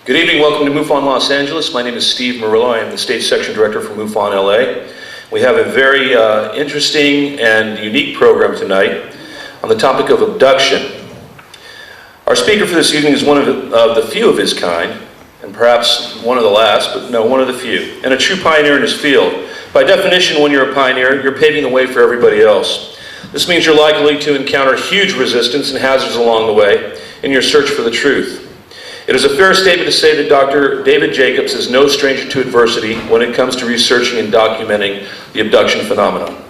Good evening, welcome to MUFON Los Angeles. My name is Steve Murillo. I am the State Section Director for MUFON LA. We have a very interesting and unique program tonight on the topic of abduction. Our speaker for this evening is one of the few of his kind, and perhaps one of the last, but no, one of the few, and a true pioneer in his field. By definition, when you're a pioneer, you're paving the way for everybody else. This means you're likely to encounter huge resistance and hazards along the way in your search for the truth. It is a fair statement to say that Dr. David Jacobs is no stranger to adversity when it comes to researching and documenting the abduction phenomenon.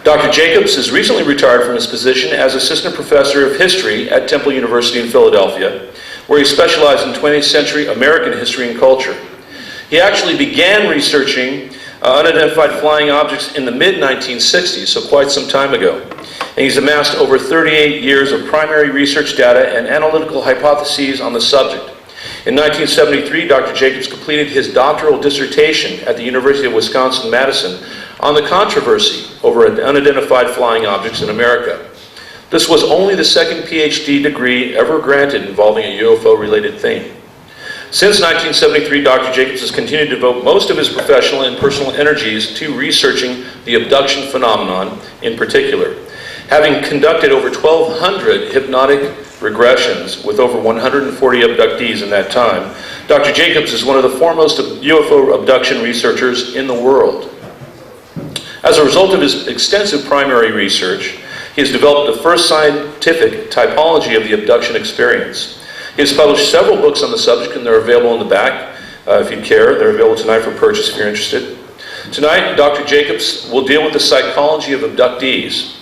Dr. Jacobs is recently retired from his position as Assistant Professor of History at Temple University in Philadelphia, where he specialized in 20th century American history and culture. He actually began researching unidentified flying objects in the mid-1960s, so quite some time ago. And he's amassed over 38 years of primary research data and analytical hypotheses on the subject. In 1973, Dr. Jacobs completed his doctoral dissertation at the University of Wisconsin-Madison on the controversy over unidentified flying objects in America. This was only the second PhD degree ever granted involving a UFO-related theme. Since 1973, Dr. Jacobs has continued to devote most of his professional and personal energies to researching the abduction phenomenon in particular. Having conducted over 1,200 hypnotic regressions with over 140 abductees in that time, Dr. Jacobs is one of the foremost UFO abduction researchers in the world. As a result of his extensive primary research, he has developed the first scientific typology of the abduction experience. He has published several books on the subject, and they're available in the back if you care. They're available tonight for purchase if you're interested. Tonight, Dr. Jacobs will deal with the psychology of abductees.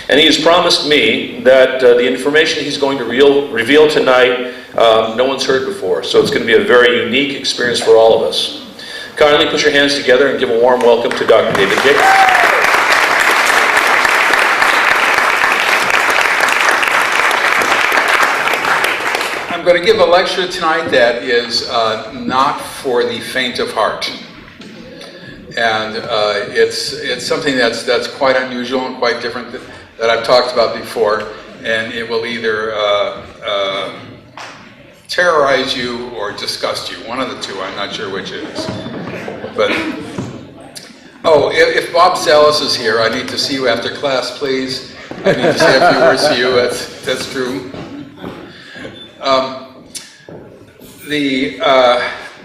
And he has promised me that the information he's going to reveal tonight, no one's heard before. So it's going to be a very unique experience for all of us. Kindly put your hands together and give a warm welcome to Dr. David Jacobs. I'm going to give a lecture tonight that is not for the faint of heart. And it's something that's quite unusual and quite different that I've talked about before, and it will either terrorize you or disgust you. One of the two, I'm not sure which it is. But, oh, if Bob Salas is here, I need to see you after class, please. I need to say a few words to you, that's true.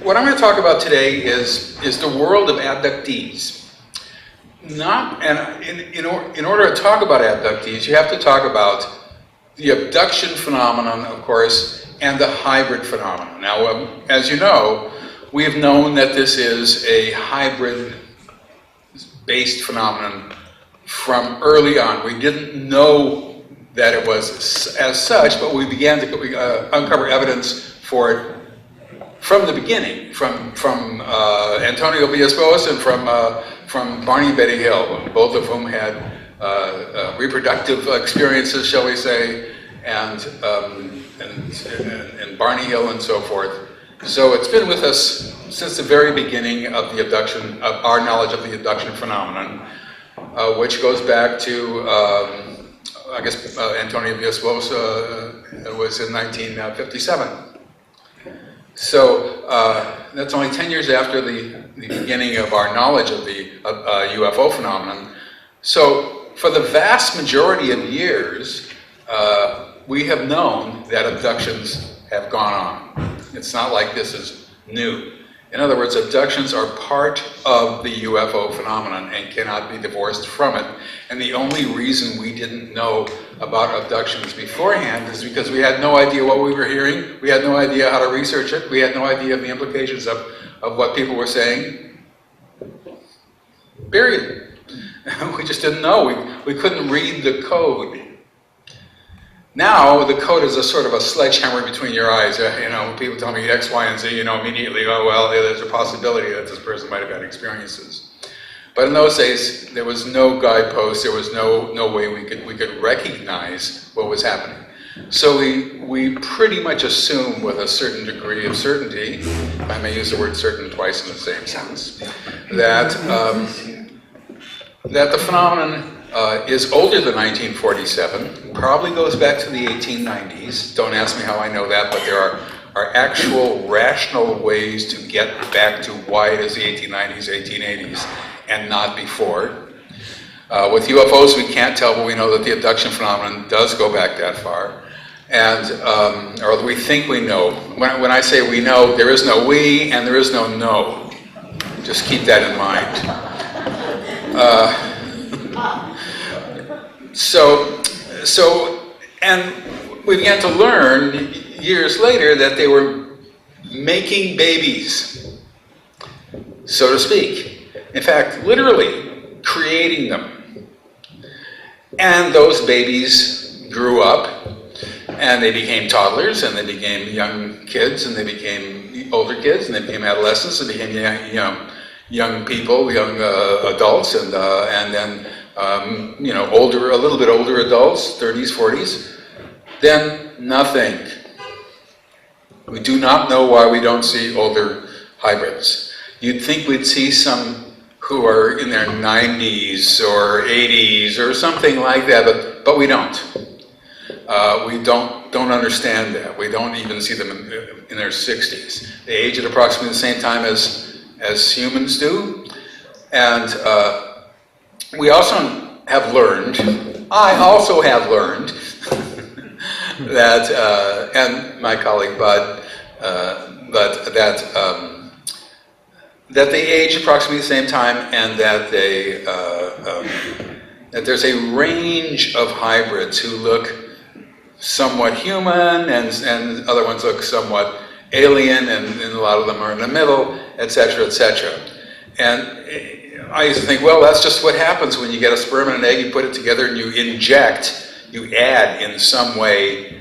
What I'm going to talk about today is the world of abductees. In order to talk about abductees, you have to talk about the abduction phenomenon, of course, and the hybrid phenomenon. Now, as you know, we have known that this is a hybrid-based phenomenon from early on. We didn't know that it was as such, but we began to uncover evidence for it from the beginning, from Antonio Villas-Boas and from Barney Betty Hill, both of whom had reproductive experiences, shall we say, and Barney Hill and so forth. So it's been with us since the very beginning of the abduction, of our knowledge of the abduction phenomenon, which goes back to, I guess, Antonio Villas-Boas was in 1957. So that's only 10 years after the beginning of our knowledge of the UFO phenomenon. So for the vast majority of years, we have known that abductions have gone on. It's not like this is new. In other words, abductions are part of the UFO phenomenon and cannot be divorced from it. And the only reason we didn't know about abductions beforehand is because we had no idea what we were hearing. We had no idea how to research it. We had no idea of the implications of what people were saying. Period. We just didn't know. We couldn't read the code. Now, the code is a sort of a sledgehammer between your eyes. When people tell me X, Y, and Z, you know immediately, oh, well, there's a possibility that this person might have had experiences. But in those days, there was no guidepost, there was no way we could recognize what was happening. So we pretty much assume with a certain degree of certainty, if I may use the word certain twice in the same sentence, that the phenomenon is older than 1947, probably goes back to the 1890s. Don't ask me how I know that, but there are are actual rational ways to get back to why it is the 1890s, 1880s, and not before. With UFOs, we can't tell, but we know that the abduction phenomenon does go back that far. And, or we think we know. When I say we know, there is no we and there is no no. Just keep that in mind. And we began to learn years later that they were making babies, so to speak. In fact, literally creating them. And those babies grew up, and they became toddlers, and they became young kids, and they became older kids, and they became adolescents, and became young people, young adults, and then a little bit older adults, 30s, 40s. Then nothing. We do not know why we don't see older hybrids. You'd think we'd see some who are in their 90s or 80s or something like that, but we don't. We don't understand that. We don't even see them in their 60s. They age at approximately the same time as humans do. And we also have learned, I also have learned, that, and my colleague Bud, that they age approximately the same time, and that that there's a range of hybrids who look somewhat human, and other ones look somewhat alien, and a lot of them are in the middle, etc., etc. And I used to think, well, that's just what happens when you get a sperm and an egg, you put it together, and you inject, you add in some way.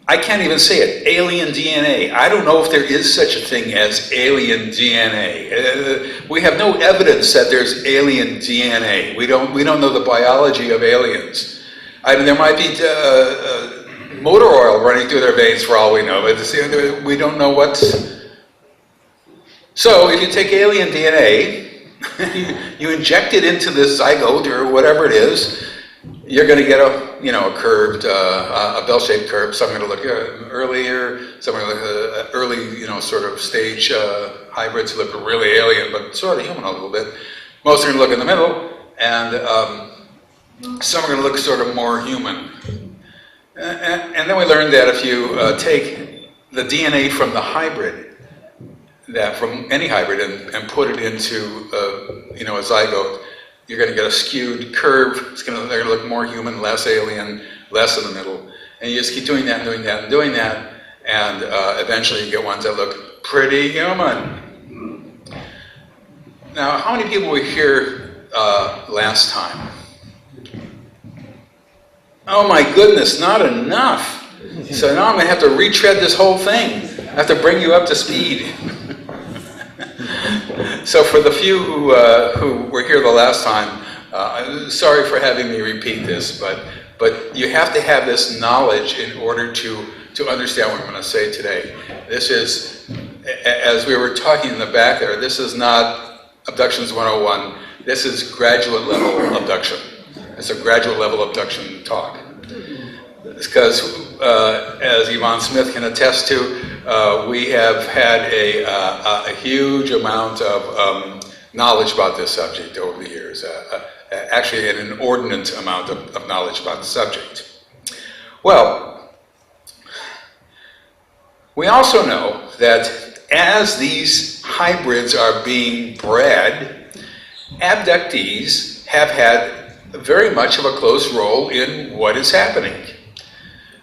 I can't even say it, alien DNA. I don't know if there is such a thing as alien DNA. We have no evidence that there's alien DNA. We don't know the biology of aliens. I mean, there might be motor oil running through their veins for all we know, but we don't know what's... So if you take alien DNA, you inject it into this zygote or whatever it is, you're going to get a curved, a bell-shaped curve. Some are going to look earlier, some are going to look early, sort of stage hybrids who look really alien, but sort of human a little bit. Most are going to look in the middle, and some are going to look sort of more human. And then we learned that if you take the DNA from the hybrid, from any hybrid, and put it into, a zygote, you're going to get a skewed curve. They're going to look more human, less alien, less in the middle. And you just keep doing that and doing that and doing that, and eventually you get ones that look pretty human. Now, how many people were here last time? Oh my goodness, not enough. So now I'm going to have to retread this whole thing. I have to bring you up to speed. So for the few who were here the last time, sorry for having me repeat this, but you have to have this knowledge in order to understand what I'm going to say today. This is, as we were talking in the back there, this is not Abductions 101. This is graduate level abduction. It's a graduate level abduction talk. Because, as Yvonne Smith can attest to, we have had a huge amount of knowledge about this subject over the years. Actually, an inordinate amount of knowledge about the subject. Well, we also know that as these hybrids are being bred, abductees have had very much of a close role in what is happening.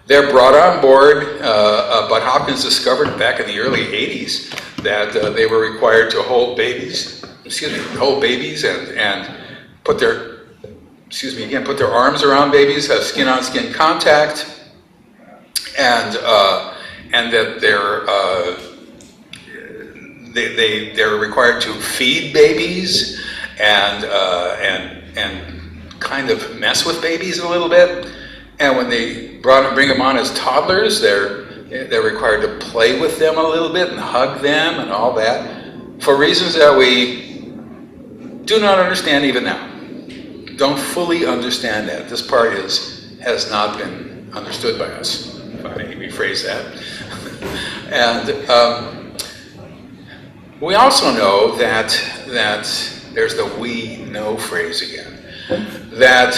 They're brought on board. Bud Hopkins discovered back in the early 80s that they were required to hold babies, and put their, put their arms around babies, have skin-on-skin contact, and that they're required to feed babies and kind of mess with babies a little bit. And when they bring them on as toddlers, they're required to play with them a little bit and hug them and all that, for reasons that we do not understand even now. Don't fully understand that. This part has not been understood by us, if I may rephrase that. And we also know that there's the "we know" phrase again. That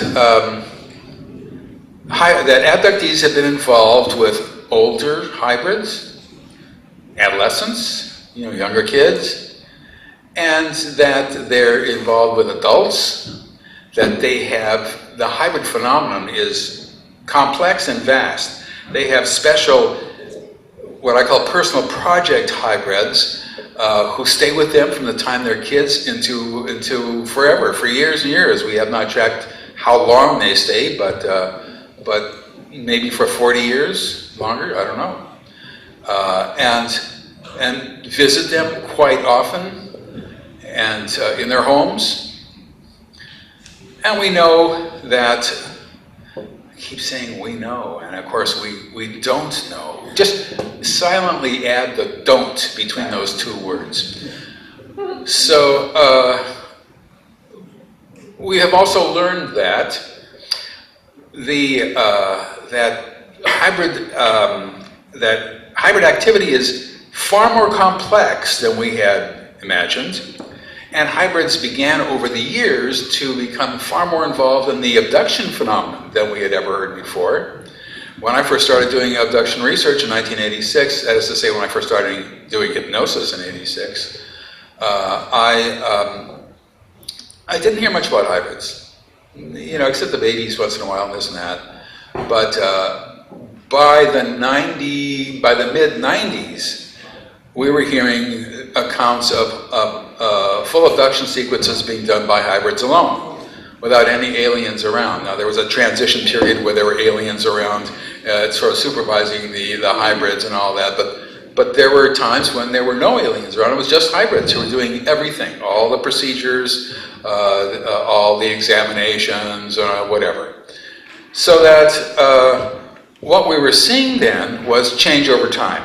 that abductees have been involved with older hybrids, adolescents, younger kids, and that they're involved with adults. That they have the hybrid phenomenon is complex and vast. They have special, what I call personal project hybrids, who stay with them from the time they're kids into forever, for years and years. We have not tracked how long they stay, but maybe for 40 years, longer, I don't know. And visit them quite often, and in their homes. And we know that, I keep saying we know, and of course we don't know. Just silently add the "don't" between those two words. So we have also learned that that hybrid activity is far more complex than we had imagined. And hybrids began over the years to become far more involved in the abduction phenomenon than we had ever heard before. When I first started doing abduction research in 1986, that is to say when I first started doing hypnosis in 86, I didn't hear much about hybrids, except the babies once in a while and this and that. But by the mid-90s, we were hearing accounts of full abduction sequences being done by hybrids alone, without any aliens around. Now, there was a transition period where there were aliens around, sort of supervising the hybrids and all that, but there were times when there were no aliens around. It was just hybrids who were doing everything, all the procedures, all the examinations, whatever. So that what we were seeing then was change over time.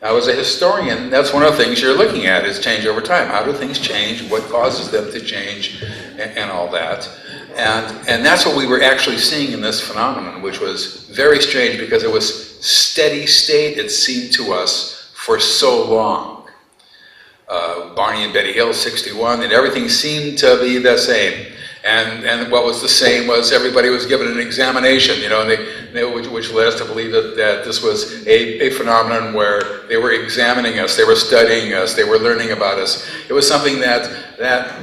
Now, as a historian, that's one of the things you're looking at is change over time. How do things change? What causes them to change? And all that. And that's what we were actually seeing in this phenomenon, which was very strange because it was steady state, it seemed to us, for so long. Barney and Betty Hill, 61, and everything seemed to be the same. And what was the same was everybody was given an examination, which led us to believe that this was a phenomenon where they were examining us, they were studying us, they were learning about us. It was something that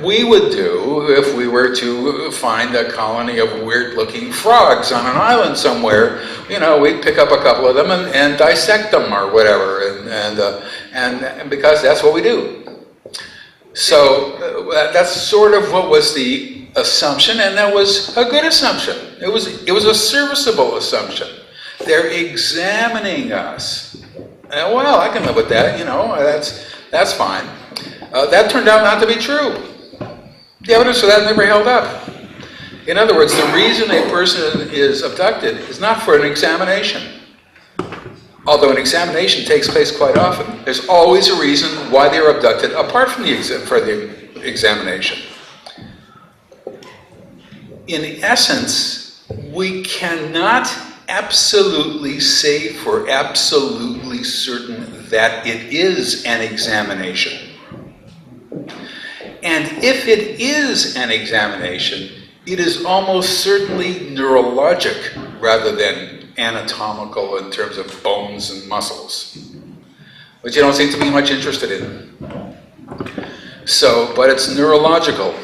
we would do if we were to find a colony of weird-looking frogs on an island somewhere. We'd pick up a couple of them and dissect them or whatever, and because that's what we do. So that's sort of what was the assumption, and that was a good assumption. It was a serviceable assumption. They're examining us. Well, I can live with that. That's fine. That turned out not to be true. The evidence for that never held up. In other words, the reason a person is abducted is not for an examination. Although an examination takes place quite often, there's always a reason why they are abducted apart from the examination. In essence, we cannot absolutely say for absolutely certain that it is an examination. And if it is an examination, it is almost certainly neurologic rather than anatomical in terms of bones and muscles, which you don't seem to be much interested in. But it's neurological.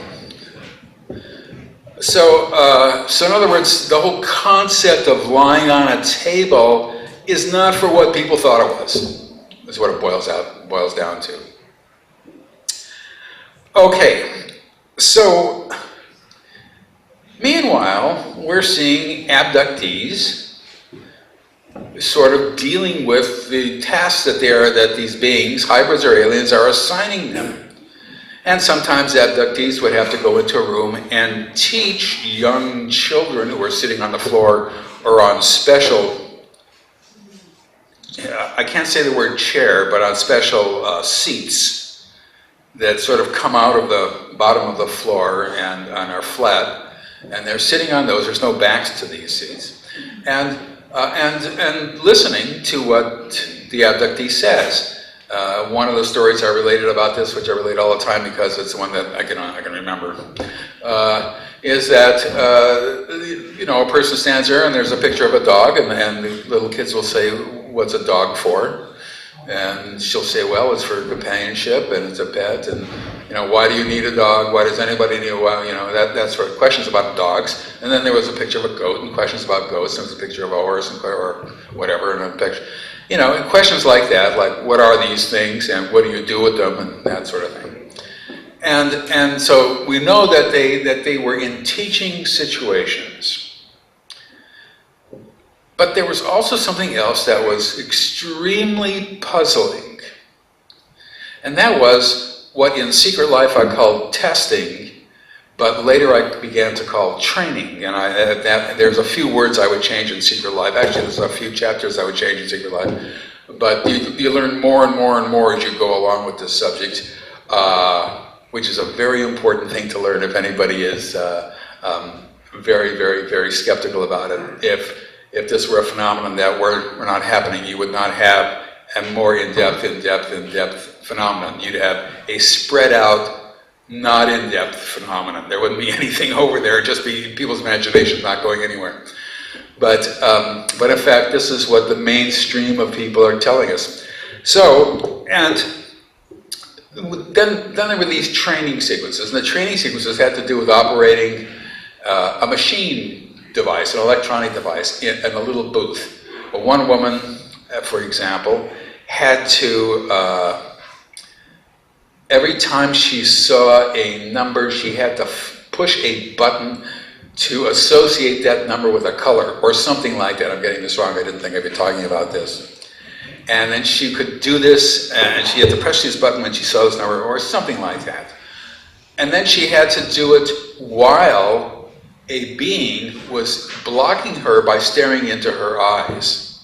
So in other words, the whole concept of lying on a table is not for what people thought it was. Is what it boils down to. Okay, so meanwhile, we're seeing abductees sort of dealing with the tasks that these beings, hybrids or aliens, are assigning them. And sometimes abductees would have to go into a room and teach young children who are sitting on the floor or on special, I can't say the word chair, but on special seats that sort of come out of the bottom of the floor and are flat. And they're sitting on those. There's no backs to these seats. And and listening to what the abductee says. One of the stories I related about this, which I relate all the time because it's the one that I can remember, is that a person stands there and there's a picture of a dog, and the little kids will say, "What's a dog for?" And she'll say, "Well, it's for companionship and it's a pet, and why do you need a dog? Why does anybody need a dog?" That sort of questions about dogs. And then there was a picture of a goat and questions about goats. There was a picture of a horse or whatever, and a picture, and questions like that, like what are these things and what do you do with them and that sort of thing. And so we know that they were in teaching situations. But there was also something else that was extremely puzzling. And that was what in Secret Life I called testing, but later I began to call training. And there's a few words I would change in Secret Life. Actually, there's a few chapters I would change in Secret Life. But you learn more and more and more as you go along with this subject, which is a very important thing to learn if anybody is very, very, very skeptical about it. If this were a phenomenon that were not happening, you would not have a more in-depth phenomenon. You'd have a spread out, not in-depth phenomenon. There wouldn't be anything over there, just be people's imagination not going anywhere. But in fact, this is what the mainstream of people are telling us. So, and then there were these training sequences, and the training sequences had to do with operating a machine device, an electronic device, in a little booth. Well, one woman, for example, had to, every time she saw a number, she had to push a button to associate that number with a color, or something like that. I'm getting this wrong, I didn't think I'd be talking about this. And then she could do this, and she had to press this button when she saw this number, or something like that. And then she had to do it while a being was blocking her by staring into her eyes.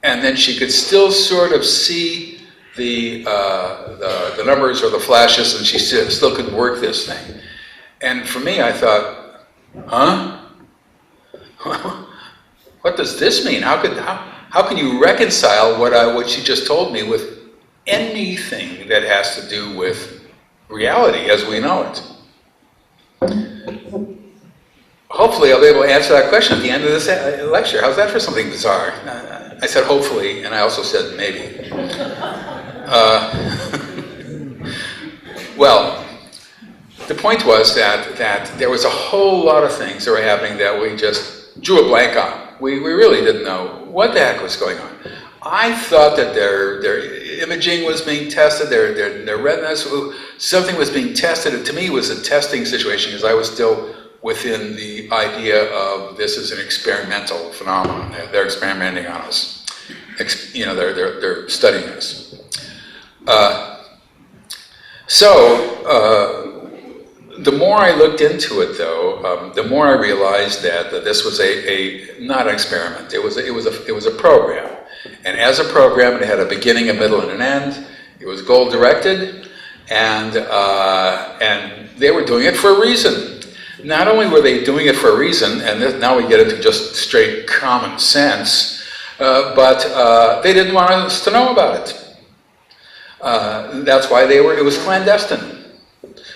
And then she could still sort of see the numbers or the flashes, and she still could work this thing. And for me, I thought, huh? What does this mean? How can you reconcile what she just told me with anything that has to do with reality as we know it? Hopefully I'll be able to answer that question at the end of this lecture. How's that for something bizarre? I said hopefully, and I also said maybe. Well, the point was that there was a whole lot of things that were happening that we just drew a blank on. We really didn't know what the heck was going on. I thought that their imaging was being tested, their retinas, something was being tested. And to me, it was a testing situation because I was still within the idea of this is an experimental phenomenon. They're experimenting on us. They're studying us. The more I looked into it, though, the more I realized that this was not an experiment. It was a program, and as a program, it had a beginning, a middle, and an end. It was goal-directed, and they were doing it for a reason. Not only were they doing it for a reason, and now we get into just straight common sense, but they didn't want us to know about it. That's why it was clandestine.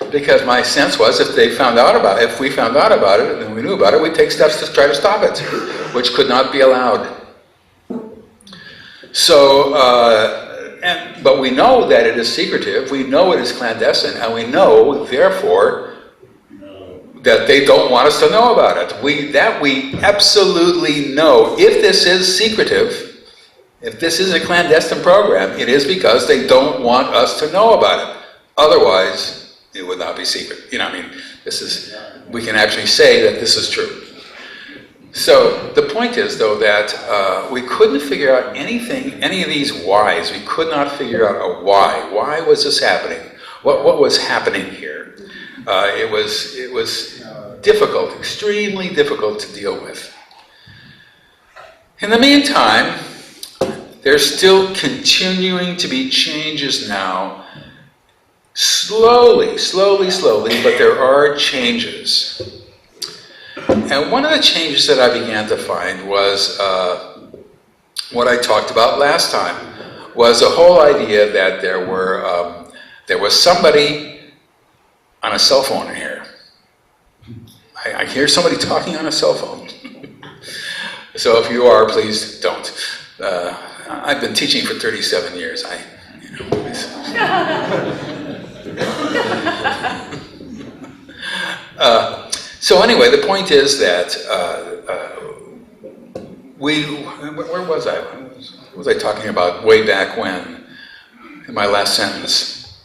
Because my sense was if we found out about it, and we knew about it, we'd take steps to try to stop it, which could not be allowed. So, but we know that it is secretive, we know it is clandestine, and we know, therefore, that they don't want us to know about it. We absolutely know. If this is secretive, if this is a clandestine program, it is because they don't want us to know about it. Otherwise, it would not be secret. We can actually say that this is true. So the point is, though, that we couldn't figure out any of these whys. We could not figure out a why. Why was this happening? What was happening here? It was difficult, extremely difficult to deal with. In the meantime, there's still continuing to be changes now. Slowly, but there are changes. And one of the changes that I began to find was what I talked about last time, was the whole idea that there was somebody on a cell phone in here. I hear somebody talking on a cell phone. So if you are, please don't. I've been teaching for 37 years. So anyway, the point is that where was I? What was I talking about way back when? In my last sentence.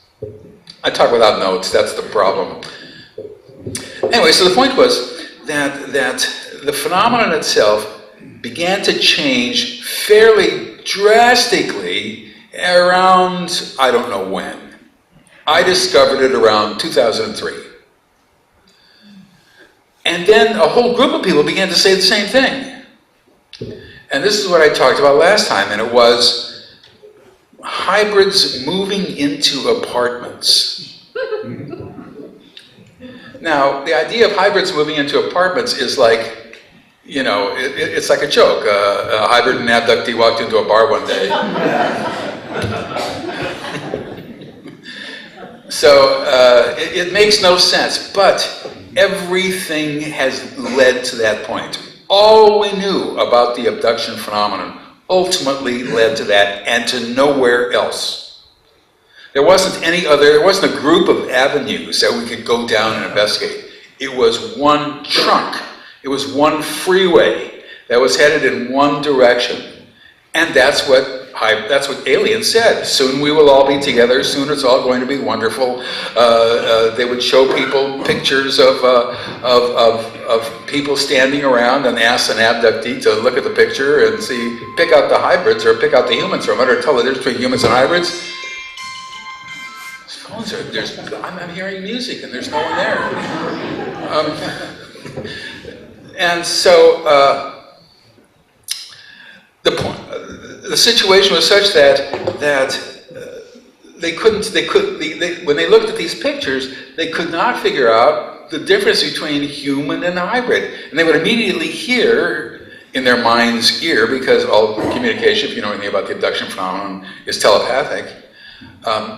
I talk without notes, that's the problem. Anyway, so the point was that the phenomenon itself began to change fairly drastically around, I don't know when. I discovered it around 2003. And then a whole group of people began to say the same thing. And this is what I talked about last time, and it was hybrids moving into apartments. Now, the idea of hybrids moving into apartments is like, you know, it's like a joke. A hybrid and an abductee walked into a bar one day. So it makes no sense, but everything has led to that point. All we knew about the abduction phenomenon ultimately led to that and to nowhere else. There wasn't a group of avenues that we could go down and investigate. It was one trunk. It was one freeway that was headed in one direction. And that's what aliens said. Soon we will all be together. Soon it's all going to be wonderful. They would show people pictures of people standing around and ask an abductee to look at the picture and see, pick out the hybrids or pick out the humans from it, or tell the difference between humans and hybrids. I'm hearing music and there's no one there. And so the situation was such that when they looked at these pictures, they could not figure out the difference between human and hybrid. And they would immediately hear in their mind's ear, because all communication, if you know anything about the abduction phenomenon, is telepathic.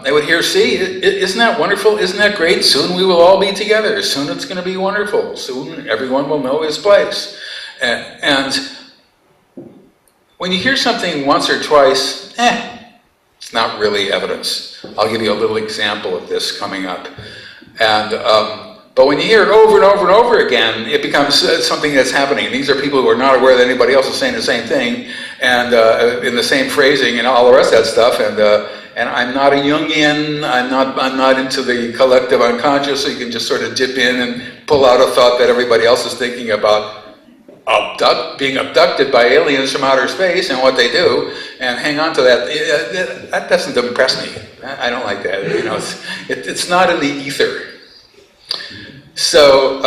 They would hear, see, isn't that wonderful? Isn't that great? Soon we will all be together. Soon it's going to be wonderful. Soon everyone will know his place. And when you hear something once or twice, it's not really evidence. I'll give you a little example of this coming up. And but when you hear it over and over and over again, it becomes something that's happening. These are people who are not aware that anybody else is saying the same thing, and in the same phrasing and all the rest of that stuff. And I'm not a Jungian. I'm not into the collective unconscious. So you can just sort of dip in and pull out a thought that everybody else is thinking about. Being abducted by aliens from outer space and what they do, and hang on to that. That doesn't impress me. I don't like that. You know, it's not in the ether. So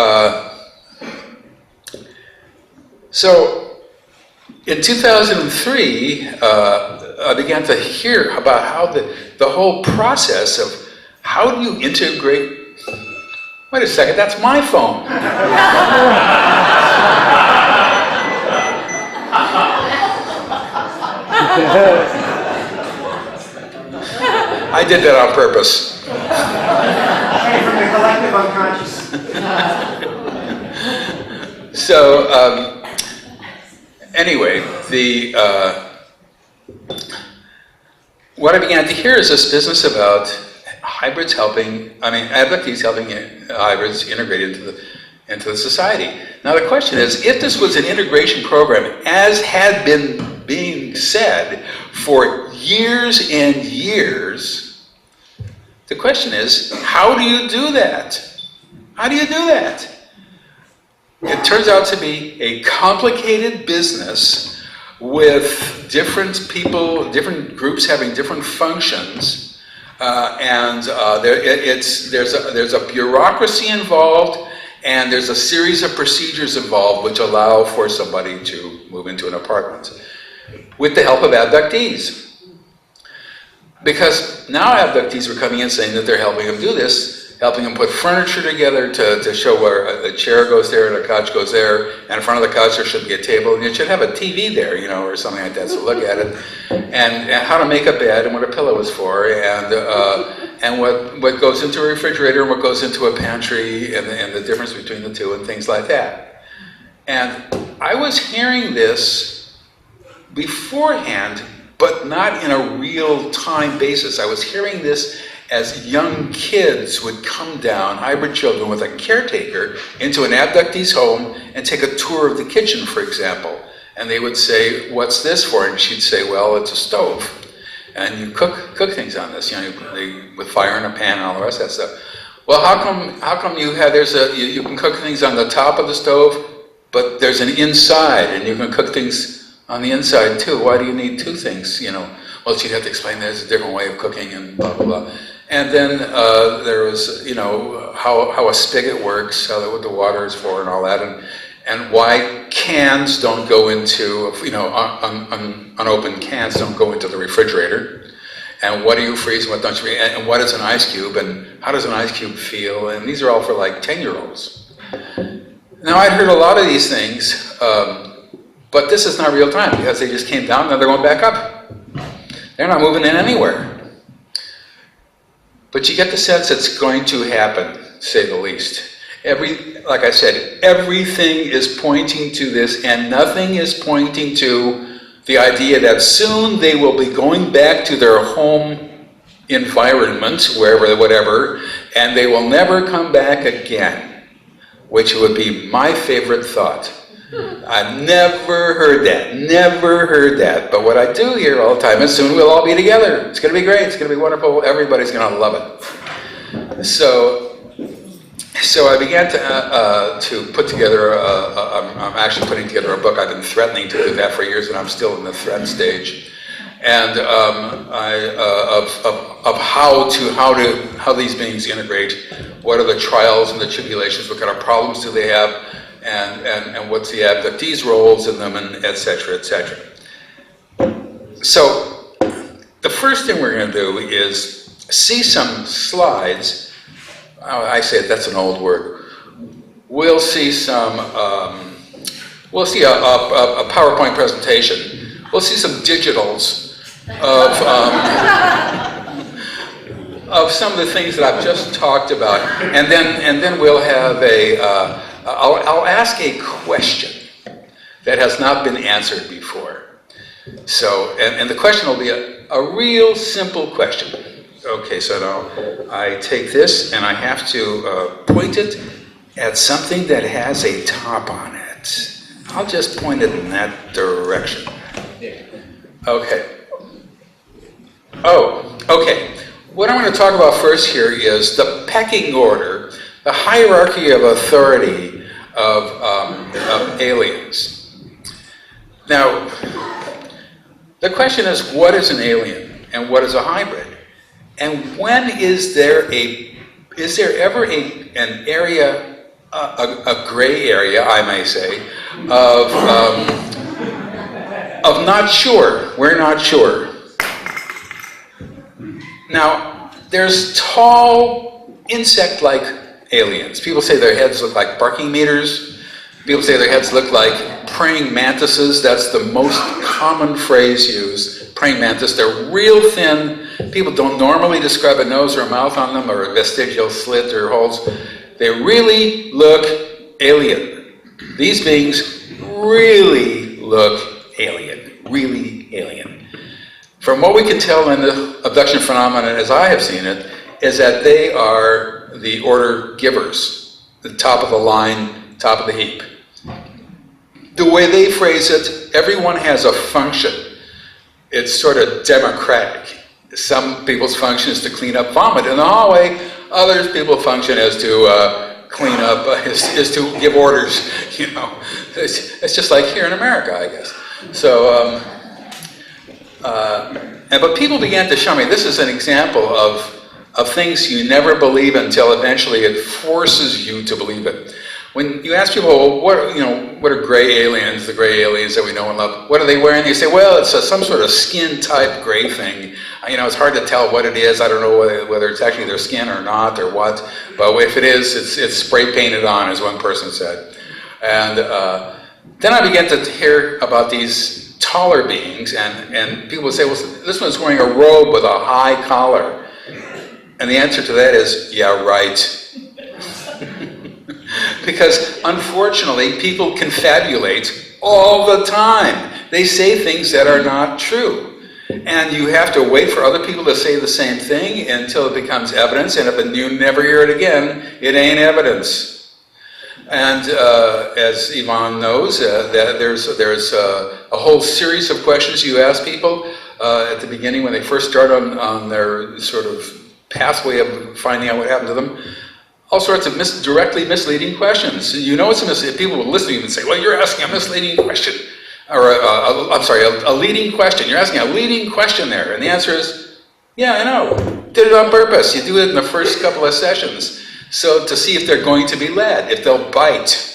in 2003, I began to hear about how the whole process of how do you integrate. Wait a second, that's my phone. I did that on purpose. Came from the collective unconscious. So, anyway, what I began to hear is this business about abductees helping hybrids integrate into the society. Now the question is, if this was an integration program, as had been being said for years and years, the question is, how do you do that? How do you do that? It turns out to be a complicated business with different people, different groups having different functions, and there's a bureaucracy involved, and there's a series of procedures involved which allow for somebody to move into an apartment with the help of abductees. Because now abductees were coming in saying that they're helping them do this, helping them put furniture together to show where a chair goes there and a couch goes there, and in front of the couch there should be a table, and you should have a TV there, you know, or something like that, so look at it, and how to make a bed and what a pillow is for, and what goes into a refrigerator and what goes into a pantry, and the difference between the two and things like that. And I was hearing this beforehand, but not in a real-time basis. I was hearing this as young kids would come down, hybrid children with a caretaker, into an abductee's home and take a tour of the kitchen, for example. And they would say, "What's this for?" And she'd say, "Well, it's a stove. And you cook things on this, you know, with fire in a pan and all the rest of that stuff." "Well, how come you have, you can cook things on the top of the stove, but there's an inside, and you can cook things on the inside too. Why do you need two things, you know?" Well, she'd have to explain there's a different way of cooking and blah, blah, blah. And then there was, you know, how a spigot works, what the water is for and all that, and why cans don't go into, you know, unopened cans don't go into the refrigerator. And what do you freeze and what don't you freeze? And what is an ice cube? And how does an ice cube feel? And these are all for like 10-year-olds. Now, I'd heard a lot of these things, but this is not real time because they just came down and they're going back up. They're not moving in anywhere. But you get the sense it's going to happen, to say the least. Like I said, everything is pointing to this, and nothing is pointing to the idea that soon they will be going back to their home environment, wherever, whatever, and they will never come back again, which would be my favorite thought. I've never heard that, but what I do hear all the time is soon we'll all be together. It's going to be great, it's going to be wonderful, everybody's going to love it. So I began to put together, I'm actually putting together a book. I've been threatening to do that for years, and I'm still in the threat stage. And of how these beings integrate, what are the trials and the tribulations, what kind of problems do they have, and what's the abductees' roles in them, and et cetera, et cetera. So the first thing we're going to do is see some slides. I say that's an old word. We'll see some. We'll see a PowerPoint presentation. We'll see some digitals of some of the things that I've just talked about, and then we'll have I'll ask a question that has not been answered before. So, and the question will be a real simple question. Okay, so now I take this and I have to point it at something that has a top on it. I'll just point it in that direction. Okay. Oh, okay. What I'm going to talk about first here is the pecking order, the hierarchy of authority of aliens. Now, the question is, what is an alien and what is a hybrid? And when is there ever an area, a gray area, I may say, of not sure? We're not sure. Now, there's tall, insect-like aliens. People say their heads look like parking meters. People say their heads look like praying mantises. That's the most common phrase used, praying mantis. They're real thin. People don't normally describe a nose or a mouth on them or a vestigial slit or holes. They really look alien. These beings really look alien, really alien. From what we can tell in the abduction phenomenon, as I have seen it, is that they are the order givers, the top of the line, top of the heap. The way they phrase it, everyone has a function. It's sort of democratic. Some people's function is to clean up vomit in the hallway. Other people's function is to clean up, is to give orders. You know, it's just like here in America, I guess. So, but people began to show me. This is an example of things you never believe until eventually it forces you to believe it. When you ask people, well, what are gray aliens, the gray aliens that we know and love, what are they wearing? They say, well, it's some sort of skin-type gray thing. It's hard to tell what it is. I don't know whether it's actually their skin or not or what, but if it is, it's spray painted on, as one person said. And then I began to hear about these taller beings, and people would say, well, this one's wearing a robe with a high collar. And the answer to that is, yeah, right. Because unfortunately, people confabulate all the time. They say things that are not true. And you have to wait for other people to say the same thing until it becomes evidence, and if you never hear it again, it ain't evidence. And as Yvonne knows, that there's a whole series of questions you ask people at the beginning when they first start on their sort of pathway of finding out what happened to them. All sorts of directly misleading questions. You know it's a misleading. People will listen to you and say, well, you're asking a misleading question. Or, a leading question. You're asking a leading question there. And the answer is, yeah, I know. Did it on purpose. You do it in the first couple of sessions. So to see if they're going to be led, if they'll bite.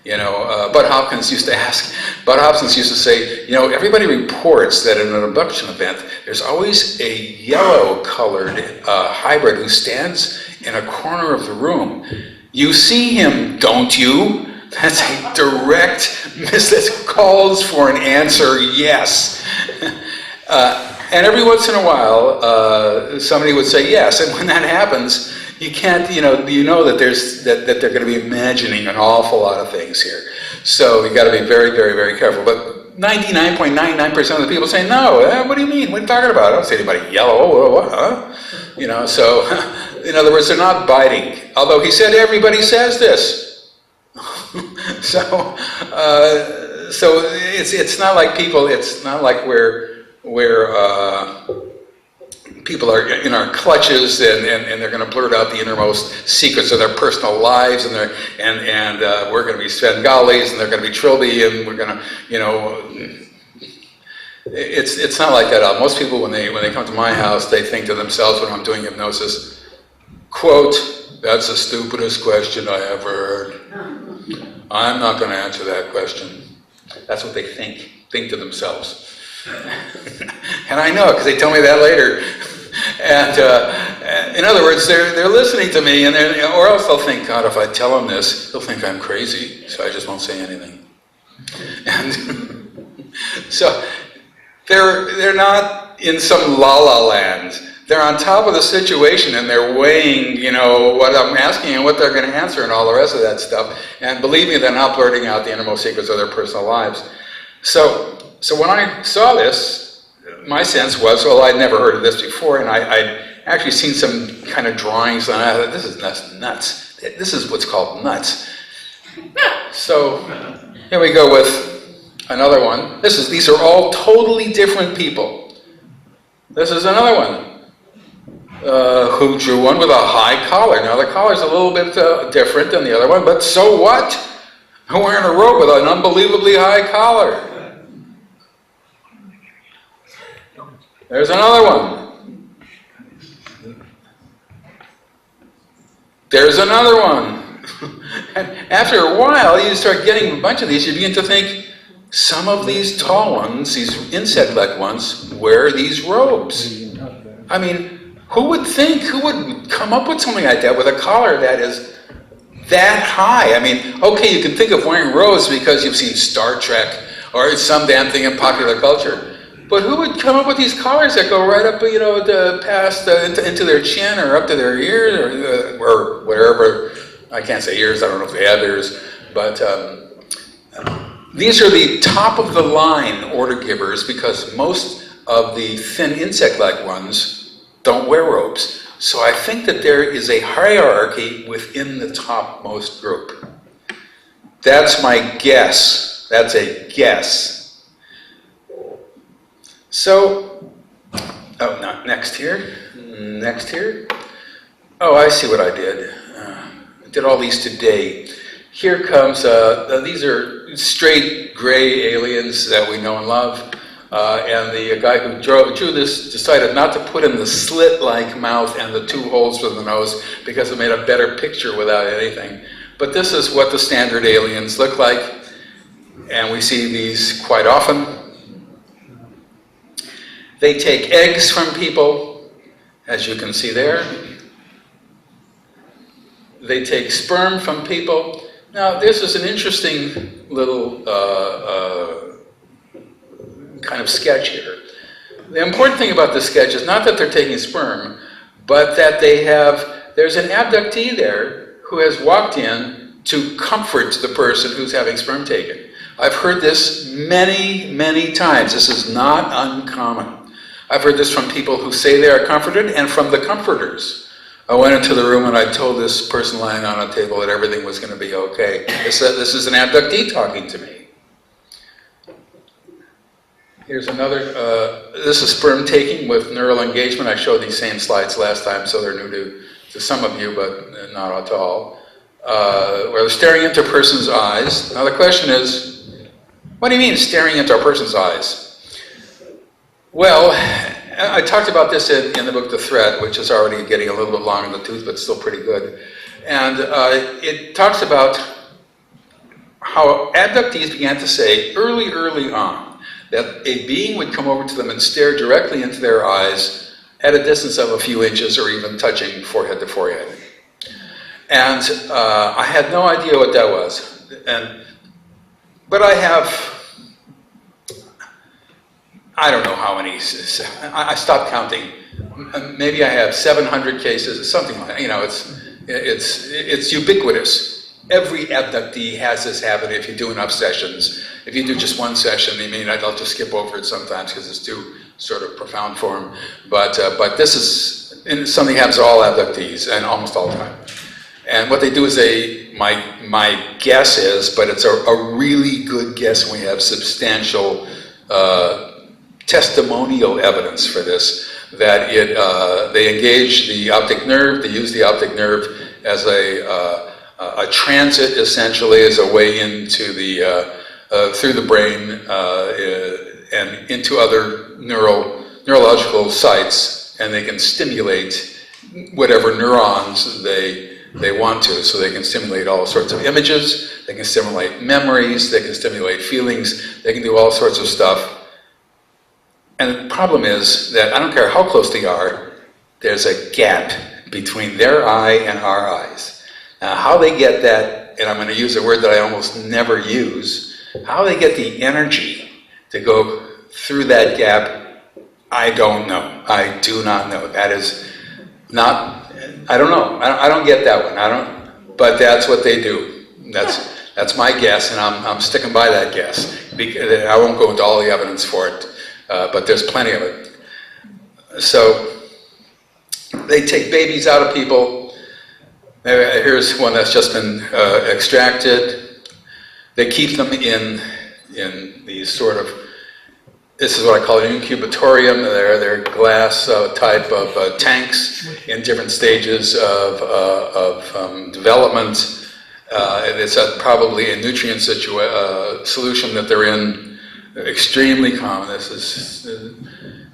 Bud Hopkins used to say, everybody reports that in an abduction event, there's always a yellow-colored hybrid who stands in a corner of the room. You see him, don't you? That's a direct that calls for an answer, yes. And every once in a while, somebody would say yes, and when that happens, you can't, you know that that they're going to be imagining an awful lot of things here. So you got to be very, very, very careful. But 99.99% of the people say, no, what do you mean? What are you talking about? I don't see anybody yellow, what, huh? So, in other words, they're not biting. Although he said everybody says this. So it's not like people, it's not like we're people are in our clutches and they're going to blurt out the innermost secrets of their personal lives, and we're going to be Svengalis and they're going to be Trilby, and we're going to, it's not like that. Most people, when they come to my house, they think to themselves when I'm doing hypnosis, quote, that's the stupidest question I ever heard. I'm not going to answer that question. That's what they think to themselves. And I know, because they tell me that later. And in other words, they're listening to me, or else they'll think, God, if I tell them this, they'll think I'm crazy, so I just won't say anything. And so they're not in some la-la land. They're on top of the situation, and they're weighing, what I'm asking and what they're going to answer and all the rest of that stuff. And believe me, they're not blurting out the innermost secrets of their personal lives. So when I saw this, my sense was, well, I'd never heard of this before, and I'd actually seen some kind of drawings, and I thought, this is nuts. This is what's called nuts. So here we go with another one. These are all totally different people. This is another one. Who drew one with a high collar. Now the collar's a little bit different than the other one, but so what? I'm wearing a robe with an unbelievably high collar. There's another one. There's another one. And after a while, you start getting a bunch of these, you begin to think, some of these tall ones, these insect-like ones, wear these robes. I mean, who would come up with something like that with a collar that is that high? I mean, okay, you can think of wearing robes because you've seen Star Trek or some damn thing in popular culture. But who would come up with these collars that go right up, past into their chin or up to their ears or wherever? I can't say ears. I don't know if they have ears, but these are the top of the line order givers, because most of the thin insect-like ones don't wear robes. So I think that there is a hierarchy within the topmost group. That's my guess. That's a guess. So, not next here. Next here. Oh, I see what I did. I did all these today. Here comes, these are straight gray aliens that we know and love. And the guy who drew this decided not to put in the slit-like mouth and the two holes for the nose because it made a better picture without anything. But this is what the standard aliens look like, and we see these quite often. They take eggs from people, as you can see there. They take sperm from people. Now, this is an interesting little kind of sketch here. The important thing about this sketch is not that they're taking sperm, but that there's an abductee there who has walked in to comfort the person who's having sperm taken. I've heard this many, many times. This is not uncommon. I've heard this from people who say they are comforted and from the comforters. I went into the room and I told this person lying on a table that everything was going to be okay. They said, this is an abductee talking to me. Here's another, this is sperm taking with neural engagement. I showed these same slides last time, so they're new to some of you, but not at all. Where they're staring into a person's eyes. Now the question is, what do you mean staring into a person's eyes? Well, I talked about this in the book The Threat, which is already getting a little bit long in the tooth, but still pretty good. And it talks about how abductees began to say early on that a being would come over to them and stare directly into their eyes at a distance of a few inches or even touching forehead to forehead. And I had no idea what that was. But I don't know how many, I stopped counting. Maybe I have 700 cases, something like that. You know, it's ubiquitous. Every abductee has this habit if you do enough sessions. If you do just one session, I'll just skip over it sometimes because it's too sort of profound for them. But this is something that happens to all abductees and almost all the time. And what they do is my guess is, but it's a really good guess, and we have substantial testimonial evidence for this, that they engage the optic nerve, they use the optic nerve as a transit, essentially, as a way into through the brain and into other neurological sites, and they can stimulate whatever neurons they want to. So they can stimulate all sorts of images, they can stimulate memories, they can stimulate feelings, they can do all sorts of stuff. And the problem is that I don't care how close they are, there's a gap between their eye and our eyes. Now, how they get that, and I'm going to use a word that I almost never use, how they get the energy to go through that gap, I don't know. I do not know. That is not, I don't know. I don't get that one. But that's what they do. That's my guess, and I'm sticking by that guess. Because I won't go into all the evidence for it, but there's plenty of it. So they take babies out of people. Here's one that's just been extracted. They keep them in these sort of, this is what I call an incubatorium. They're glass type of tanks in different stages of development. It's probably a nutrient solution that they're in. Extremely common.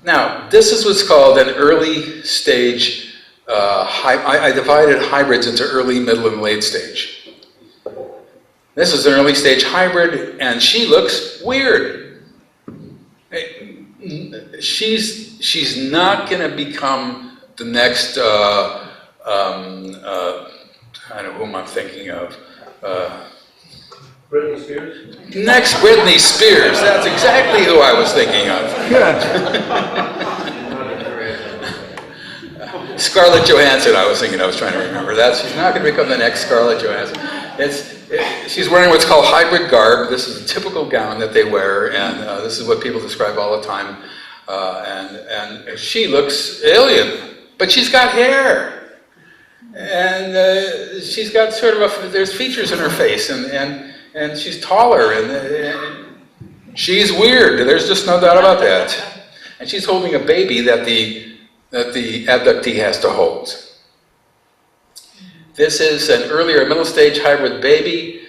Now, this is what's called an early stage. I divided hybrids into early, middle, and late stage. This is an early stage hybrid, and she looks weird. She's not going to become the next. I don't know whom I'm thinking of. Britney Spears? Next Britney Spears. That's exactly who I was thinking of. Scarlett Johansson, I was trying to remember that. She's not going to become the next Scarlett Johansson. She's wearing what's called hybrid garb. This is a typical gown that they wear, and this is what people describe all the time. And she looks alien, but she's got hair. And she's got sort of there's features in her face, and she's taller, and she's weird. There's just no doubt about that. And she's holding a baby that the abductee has to hold. This is an earlier middle stage hybrid baby.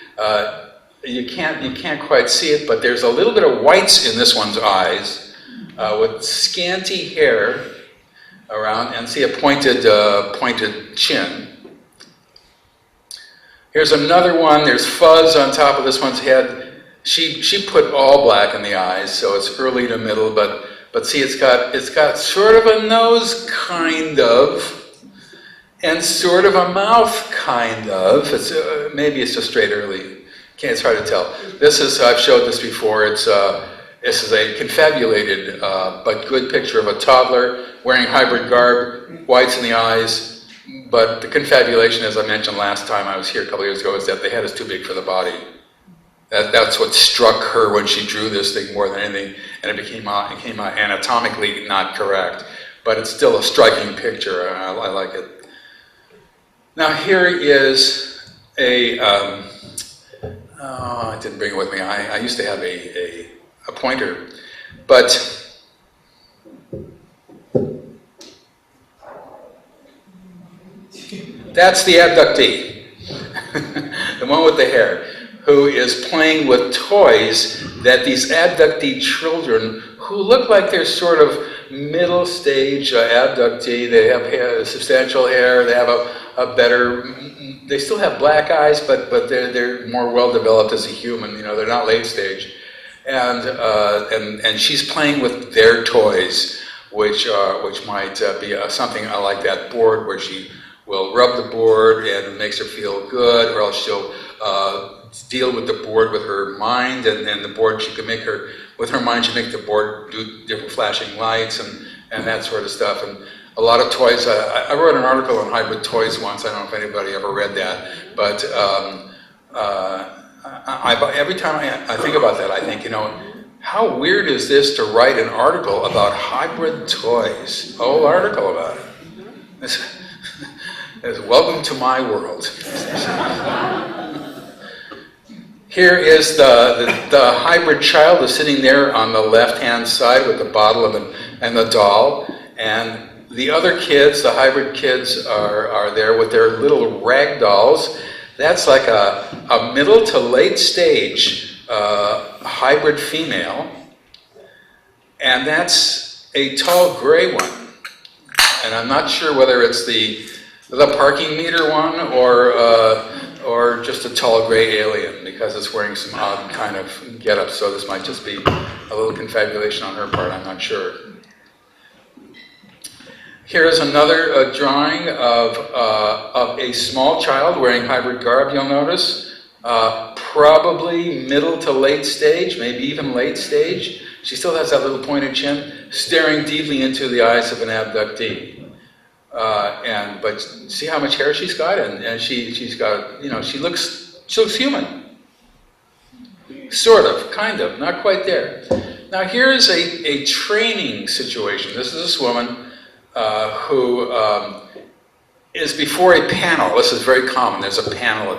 You can't quite see it, but there's a little bit of whites in this one's eyes, with scanty hair around, and see a pointed chin. Here's another one. There's fuzz on top of this one's head. She put all black in the eyes, so it's early to middle, but see, it's got sort of a nose, kind of, and sort of a mouth, kind of. Maybe it's just straight early. It's hard to tell. I've showed this before. This is a confabulated but good picture of a toddler wearing hybrid garb, whites in the eyes. But the confabulation, as I mentioned last time I was here a couple years ago, is that the head is too big for the body. That's what struck her when she drew this thing more than anything, and it came out anatomically not correct. But it's still a striking picture. I like it. Now here is I didn't bring it with me. I used to have a pointer, but that's the abductee, the one with the hair, who is playing with toys that these abductee children, who look like they're sort of middle stage abductee, they have substantial hair, they have they still have black eyes, but they're more well developed as a human. They're not late stage, and she's playing with their toys, which might be something like that board where she will rub the board and it makes her feel good, or else she'll deal with the board with her mind, and the board she can make her with her mind. She make the board do different flashing lights and that sort of stuff. And a lot of toys. I wrote an article on hybrid toys once. I don't know if anybody ever read that, but every time I think about that, I think, how weird is this to write an article about hybrid toys? A whole article about it. It's welcome to my world. Here is the hybrid child is sitting there on the left-hand side with the bottle and the doll, and the other kids, the hybrid kids, are there with their little rag dolls. That's like a middle to late stage hybrid female, and that's a tall gray one. And I'm not sure whether it's the parking meter one or just a tall gray alien, because it's wearing some odd kind of getup. So this might just be a little confabulation on her part. I'm not sure. Here is another drawing of a small child wearing hybrid garb, you'll notice. Probably middle to late stage, maybe even late stage. She still has that little pointed chin, staring deeply into the eyes of an abductee. But see how much hair she's got, and she's got, she looks human. Sort of, kind of, not quite there. Now here is a training situation. This is this woman who is before a panel. This is very common. There's a panel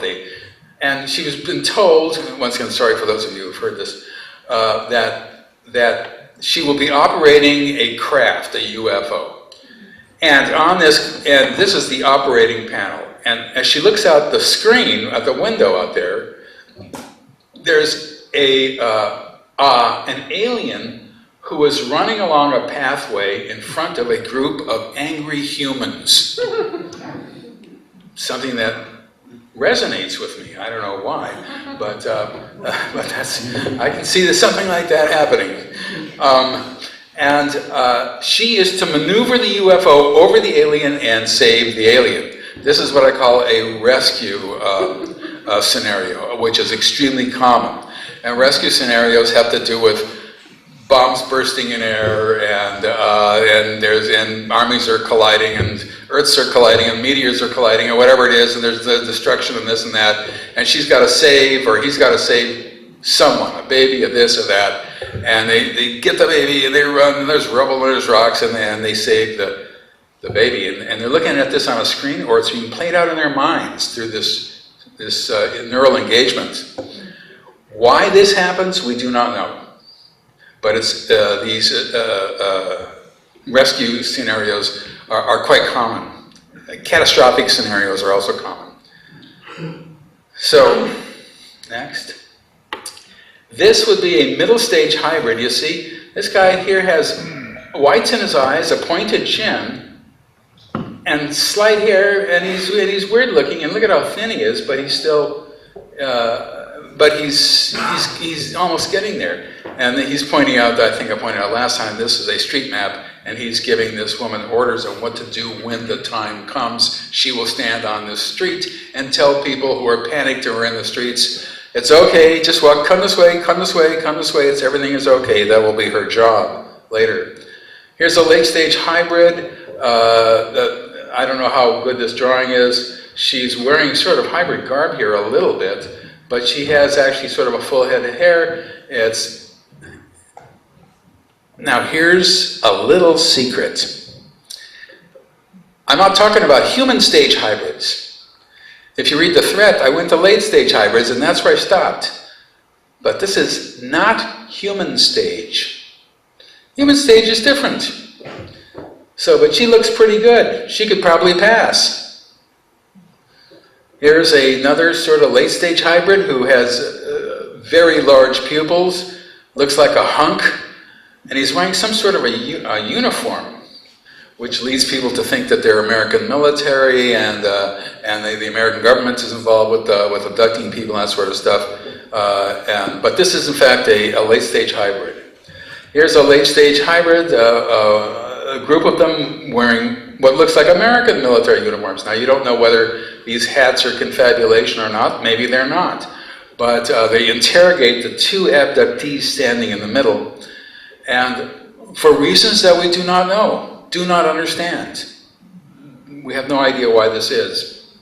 and she's been told, once again, sorry for those of you who've heard this, that she will be operating a craft, a UFO. And this is the operating panel. And as she looks out the screen, at the window out there, there's an alien who is running along a pathway in front of a group of angry humans. Something that resonates with me. I don't know why, but I can see there's something like that happening. She is to maneuver the UFO over the alien and save the alien. This is what I call a rescue scenario, which is extremely common. And rescue scenarios have to do with bombs bursting in air, and armies are colliding, and Earths are colliding, and meteors are colliding, or whatever it is, and there's the destruction and this and that, and she's got to save, or he's got to save someone, a baby, a this or that, and they get the baby, and they run, and there's rubble, and there's rocks, and they save the baby, and they're looking at this on a screen, or it's being played out in their minds through this neural engagement. Why this happens, we do not know. But it's these rescue scenarios are quite common. Catastrophic scenarios are also common. So, next. This would be a middle stage hybrid. You see, this guy here has whites in his eyes, a pointed chin, and slight hair, and he's weird looking, and look at how thin he is, but he's still, but he's almost getting there. And he's pointing out, I think I pointed out last time, this is a street map, and he's giving this woman orders on what to do when the time comes. She will stand on the street and tell people who are panicked or in the streets, it's okay, just walk, come this way, come this way, come this way, everything is okay. That will be her job later. Here's a late stage hybrid. I don't know how good this drawing is. She's wearing sort of hybrid garb here a little bit, but she has actually sort of a full head of hair. Now here's a little secret. I'm not talking about human stage hybrids. If you read the threat, I went to late stage hybrids, and that's where I stopped. But this is not human stage. Human stage is different. So, but she looks pretty good. She could probably pass. Here's another sort of late stage hybrid who has very large pupils, looks like a hunk, and he's wearing some sort of a uniform, which leads people to think that they're American military, and the American government is involved with abducting people and that sort of stuff. But this is in fact a late stage hybrid. Here's a late stage hybrid, a group of them wearing what looks like American military uniforms. Now you don't know whether these hats are confabulation or not, maybe they're not. But they interrogate the two abductees standing in the middle, and for reasons that we do not know, do not understand. We have no idea why this is.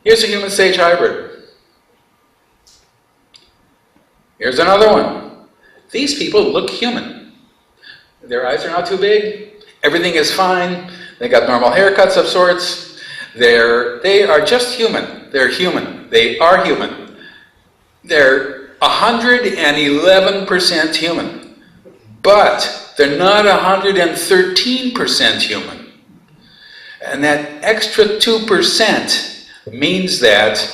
Here's a human stage hybrid. Here's another one. These people look human. Their eyes are not too big. Everything is fine. They got normal haircuts of sorts. They are just human. They're human. They are human. They're 111% human. But they're not 113% human. And that extra 2% means that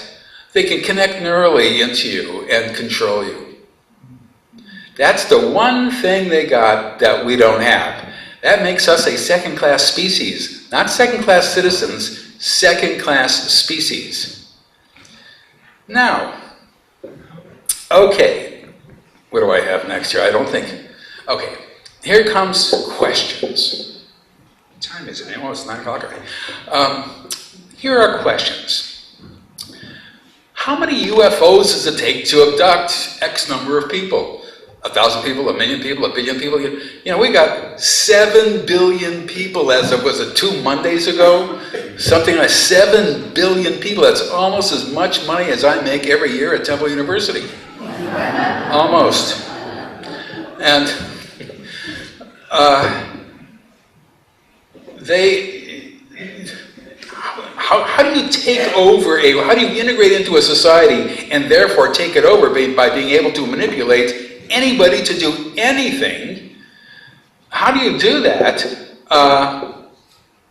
they can connect neurally into you and control you. That's the one thing they got that we don't have. That makes us a second-class species. Not second-class citizens, second-class species. Now, okay, what do I have next here? I don't think... Okay, here comes questions. What time is it? Oh, it's 9 o'clock already. Here are questions. How many UFOs does it take to abduct X number of people? 1,000 people, 1,000,000 people, 1 billion people? You know, we got 7 billion people as of, was it 2 Mondays ago? Something like 7 billion people. That's almost as much money as I make every year at Temple University. Almost. And how do you take over how do you integrate into a society and therefore take it over by being able to manipulate anybody to do anything? How do you do that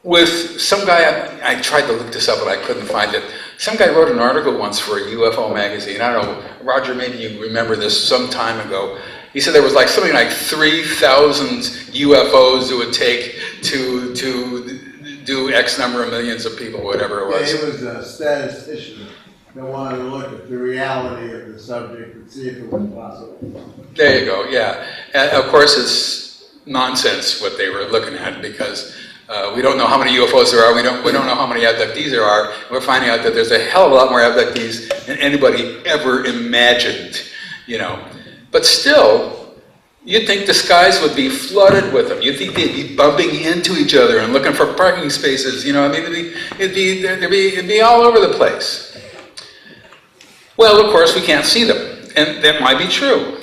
with some guy? I tried to look this up, but I couldn't find it. Some guy wrote an article once for a UFO magazine. I don't know, Roger, maybe you remember this some time ago. He said there was like something like 3,000 UFOs it would take to do X number of millions of people, whatever it was. Yeah, he was a statistician that wanted to look at the reality of the subject and see if it was possible. There you go, yeah. And of course it's nonsense what they were looking at, because we don't know how many UFOs there are, we don't know how many abductees there are. We're finding out that there's a hell of a lot more abductees than anybody ever imagined, you know. But still, you'd think the skies would be flooded with them. You'd think they'd be bumping into each other and looking for parking spaces, you know. I mean, it'd be all over the place. Well, of course, we can't see them, and that might be true.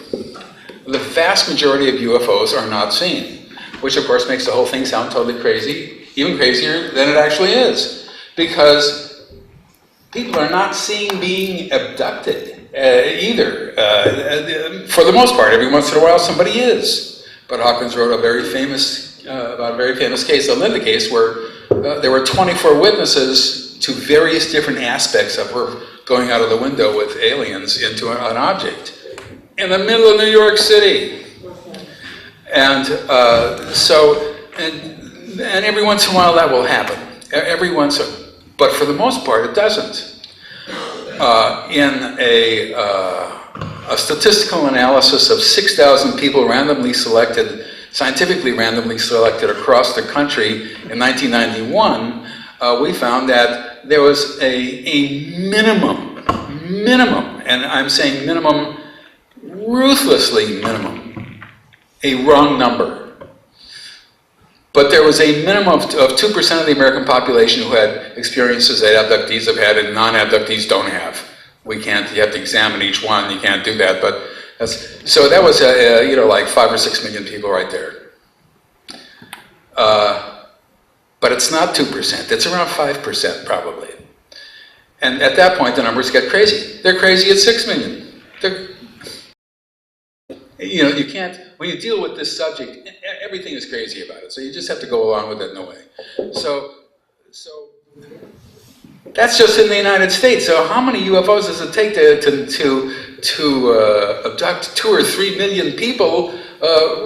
The vast majority of UFOs are not seen, which of course makes the whole thing sound totally crazy, even crazier than it actually is, because people are not seen being abducted either. For the most part, every once in a while somebody is. But Hawkins wrote a very famous, about a very famous case, the Linda case, where there were 24 witnesses to various different aspects of her going out of the window with aliens into an object in the middle of New York City. And And every once in a while that will happen. But for the most part, it doesn't. In a statistical analysis of 6,000 people randomly selected, scientifically randomly selected across the country in 1991, we found that there was a minimum, and I'm saying minimum, ruthlessly minimum, a wrong number. But there was a minimum of 2% of the American population who had experiences that abductees have had and non-abductees don't have. We can't, you have to examine each one, you can't do that, but so that was, like 5 or 6 million people right there. But it's not 2%, it's around 5% probably. And at that point, the numbers get crazy. They're crazy at 6 million. You can't, when you deal with this subject, everything is crazy about it. So you just have to go along with it in a way. So that's just in the United States. So how many UFOs does it take to abduct 2 or 3 million people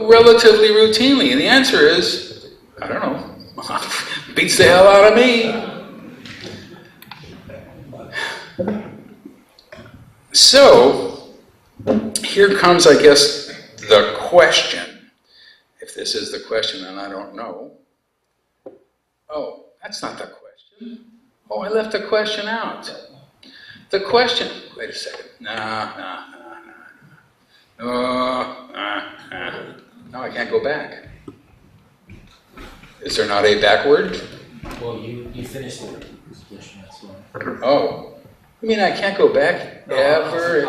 relatively routinely? And the answer is, I don't know, beats the hell out of me. So, here comes, I guess, the question. If this is the question, and I don't know. Oh, that's not the question. Oh, I left the question out. The question, wait a second. No, I can't go back. Is there not a backward? Well, you finished the question, that's why. Oh. You mean I can't go back ever?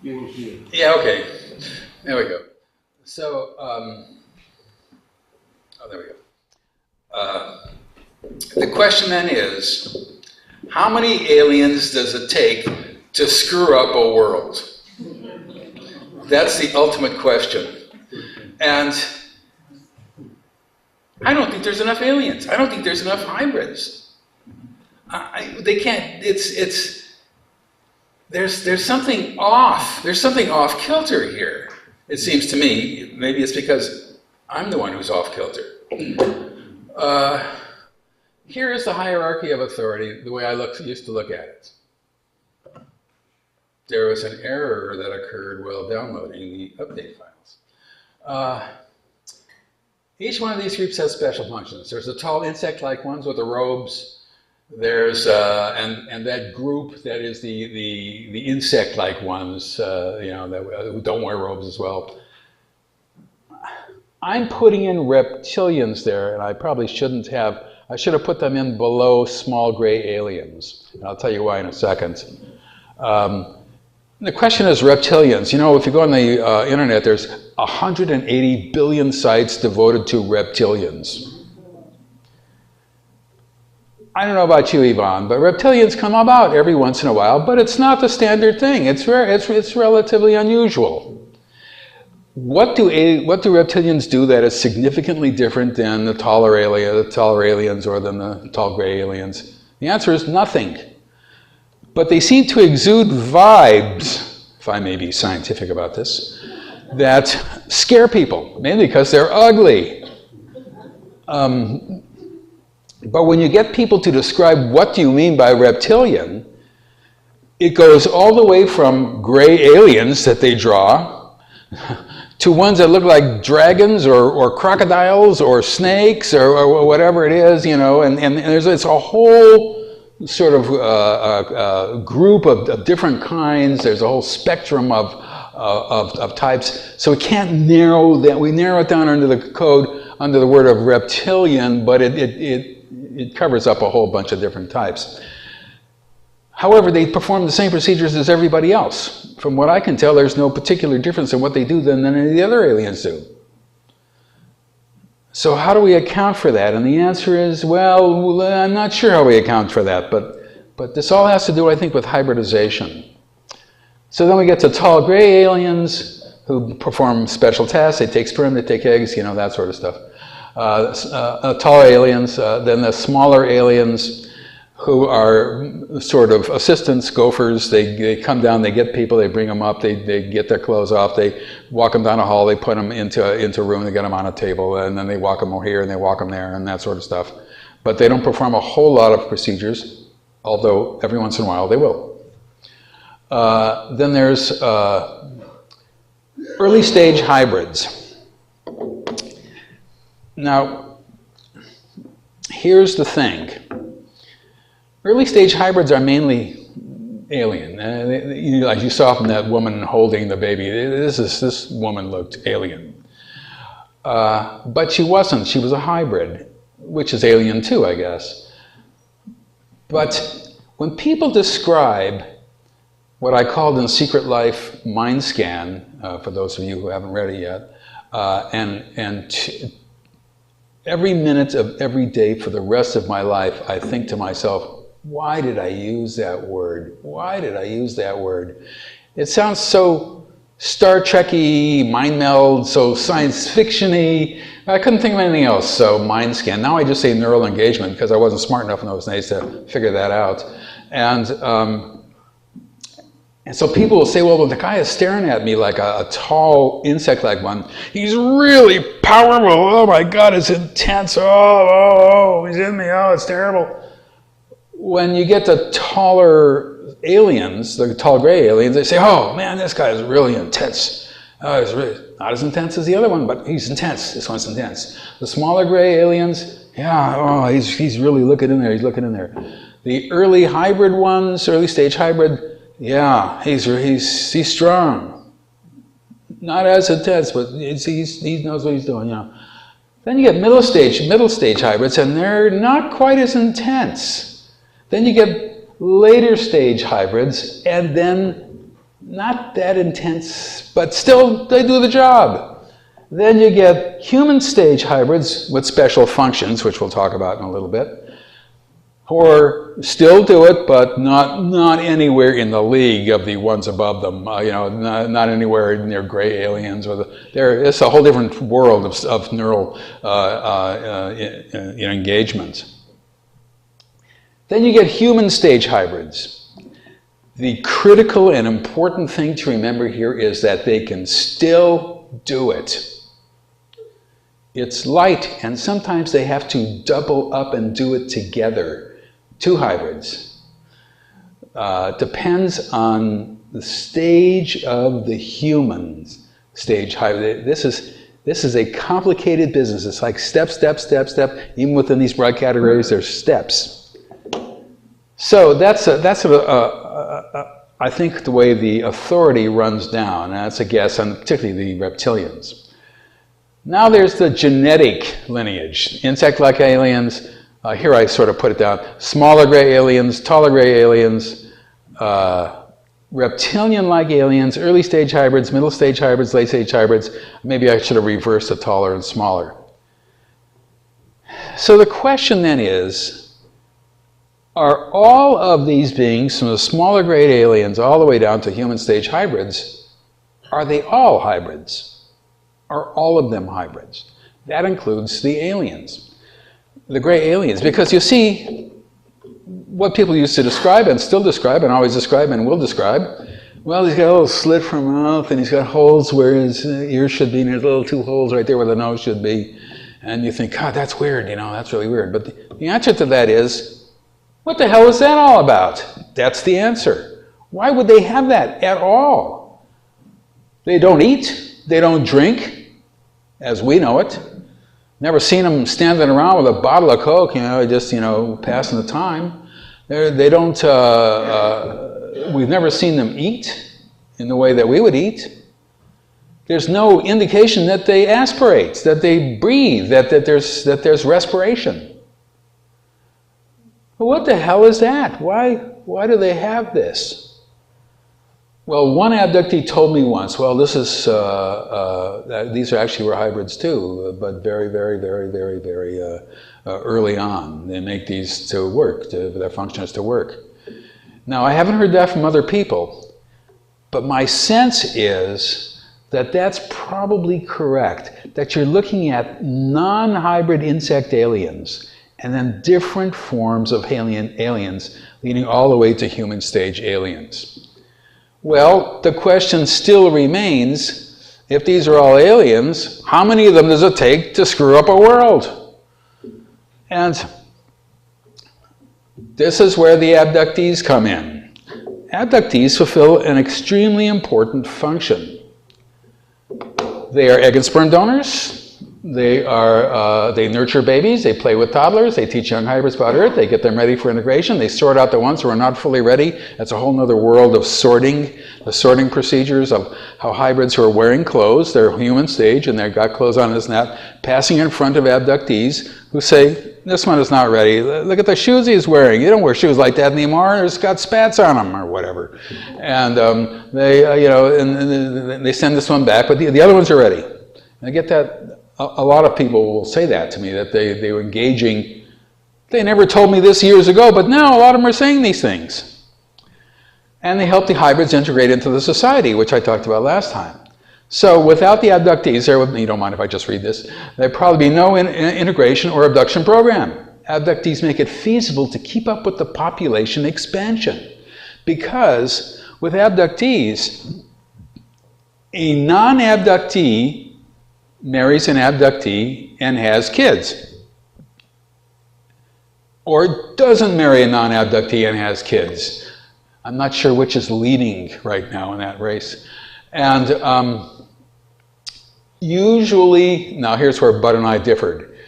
You were here. Yeah, okay. There we go. So, there we go. The question then is, how many aliens does it take to screw up a world? That's the ultimate question. And I don't think there's enough aliens. I don't think there's enough hybrids. They can't, there's something off. There's something off kilter here, it seems to me. Maybe it's because I'm the one who's off kilter. Here is the hierarchy of authority, the way I used to look at it. There was an error that occurred while downloading the update files. Each one of these groups has special functions. There's the tall insect-like ones with the robes. There's and that group that is the insect-like ones, who don't wear robes as well. I'm putting in reptilians there, and I probably shouldn't have. I should have put them in below small gray aliens. And I'll tell you why in a second. The question is reptilians. If you go on the internet, there's 180 billion sites devoted to reptilians. I don't know about you, Yvonne, but reptilians come about every once in a while, but it's not the standard thing. It's relatively unusual. What do reptilians do that is significantly different than the taller aliens or than the tall gray aliens? The answer is nothing. But they seem to exude vibes, if I may be scientific about this, that scare people, mainly because they're ugly. But when you get people to describe what do you mean by reptilian, it goes all the way from gray aliens that they draw to ones that look like dragons or crocodiles or snakes or whatever it is, and it's a whole sort of group of different kinds. There's a whole spectrum of types. So we can't narrow that. We narrow it down under the code under the word of reptilian, but it covers up a whole bunch of different types. However, they perform the same procedures as everybody else. From what I can tell, there's no particular difference in what they do than any of the other aliens do. So how do we account for that? And the answer is, well, I'm not sure how we account for that, but this all has to do, I think, with hybridization. So then we get to tall gray aliens who perform special tasks. They take sperm, they take eggs, that sort of stuff. Tall aliens, then the smaller aliens who are sort of assistants, gophers. They come down, they get people, they bring them up, they get their clothes off, they walk them down a hall, they put them into a room, they get them on a table, and then they walk them over here and they walk them there and that sort of stuff. But they don't perform a whole lot of procedures, although every once in a while they will. Then there's early stage hybrids. Now, here's the thing. Early stage hybrids are mainly alien. Like you saw from that woman holding the baby, this woman looked alien. But she wasn't. She was a hybrid, which is alien too, I guess. But when people describe what I called in Secret Life Mind Scan, for those of you who haven't read it yet, every minute of every day for the rest of my life, I think to myself, why did I use that word? Why did I use that word? It sounds so Star Trek-y, mind meld, so science fiction-y. I couldn't think of anything else, so mind scan. Now I just say neural engagement because I wasn't smart enough in those days to figure that out. And so people will say, well, the guy is staring at me like a tall insect-like one. He's really powerful. Oh my God, it's intense. Oh, he's in me. Oh, it's terrible. When you get the taller aliens, the tall gray aliens, they say, oh man, this guy is really intense. Oh, he's really not as intense as the other one, but he's intense. This one's intense. The smaller gray aliens, yeah, oh, he's really looking in there. He's looking in there. The early hybrid ones, early stage hybrid, yeah, he's strong. Not as intense, but he knows what he's doing, yeah. Then you get middle stage hybrids, and they're not quite as intense. Then you get later stage hybrids, and then not that intense, but still they do the job. Then you get human stage hybrids with special functions, which we'll talk about in a little bit, or still do it, but not anywhere in the league of the ones above them. Not anywhere near gray aliens or it's a whole different world of neural engagement. Then you get human stage hybrids. The critical and important thing to remember here is that they can still do it. It's light, and sometimes they have to double up and do it together. Two hybrids. Depends on the stage of the human stage hybrid. This is a complicated business. It's like step. Even within these broad categories, there's steps. So that's I think the way the authority runs down, and that's a guess on particularly the reptilians. Now there's the genetic lineage. Insect-like aliens, here I sort of put it down, smaller gray aliens, taller gray aliens, reptilian-like aliens, early stage hybrids, middle stage hybrids, late stage hybrids. Maybe I should have reversed the taller and smaller. So the question then is, are all of these beings, from the smaller grade aliens all the way down to human stage hybrids, are they all hybrids? Are all of them hybrids? That includes the aliens, the gray aliens. Because you see, what people used to describe and still describe and always describe and will describe, well, he's got a little slit from the mouth and he's got holes where his ears should be, and there's little two holes right there where the nose should be. And you think, God, that's weird, that's really weird. But the answer to that is, what the hell is that all about? That's the answer. Why would they have that at all? They don't eat. They don't drink, as we know it. Never seen them standing around with a bottle of Coke, just, passing the time. They don't, we've never seen them eat in the way that we would eat. There's no indication that they aspirate, that they breathe, that there's respiration. What the hell is that? Why do they have this? Well, one abductee told me once, well, this is, these were hybrids too, but very, very, very, very, very early on. They make these to work, their function is to work. Now, I haven't heard that from other people, but my sense is that that's probably correct, that you're looking at non-hybrid insect aliens. and then different forms of aliens leading all the way to human stage aliens. Well, the question still remains, if these are all aliens, how many of them does it take to screw up a world? And this is where the abductees come in. Abductees fulfill an extremely important function. They are egg and sperm donors. They nurture babies, they play with toddlers, they teach young hybrids about Earth, they get them ready for integration, they sort out the ones who are not fully ready. That's a whole other world of sorting, the sorting procedures of how hybrids who are wearing clothes, they're human stage and they've got clothes on this and that, passing in front of abductees who say, this one is not ready, look at the shoes he's wearing, you don't wear shoes like that anymore, it's got spats on them or whatever. And they send this one back, but the other ones are ready. And I get that. A lot of people will say that to me, that they were engaging. They never told me this years ago, but now a lot of them are saying these things. And they help the hybrids integrate into the society, which I talked about last time. So without the abductees, you don't mind if I just read this, there'd probably be no integration or abduction program. Abductees make it feasible to keep up with the population expansion. Because with abductees, a non-abductee marries an abductee and has kids. Or doesn't marry a non-abductee and has kids. I'm not sure which is leading right now in that race. And usually, now here's where Bud and I differed.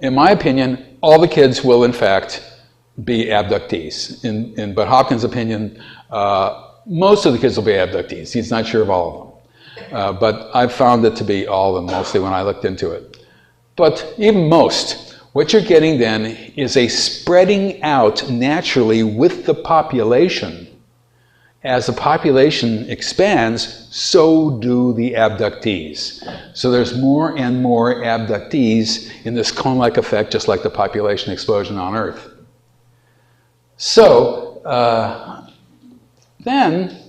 In my opinion, all the kids will in fact be abductees. In Bud Hopkins' opinion, most of the kids will be abductees. He's not sure of all of them. But I've found it to be all of them, mostly when I looked into it. But even most, what you're getting then is a spreading out naturally with the population. As the population expands, so do the abductees. So there's more and more abductees in this cone-like effect, just like the population explosion on Earth. So then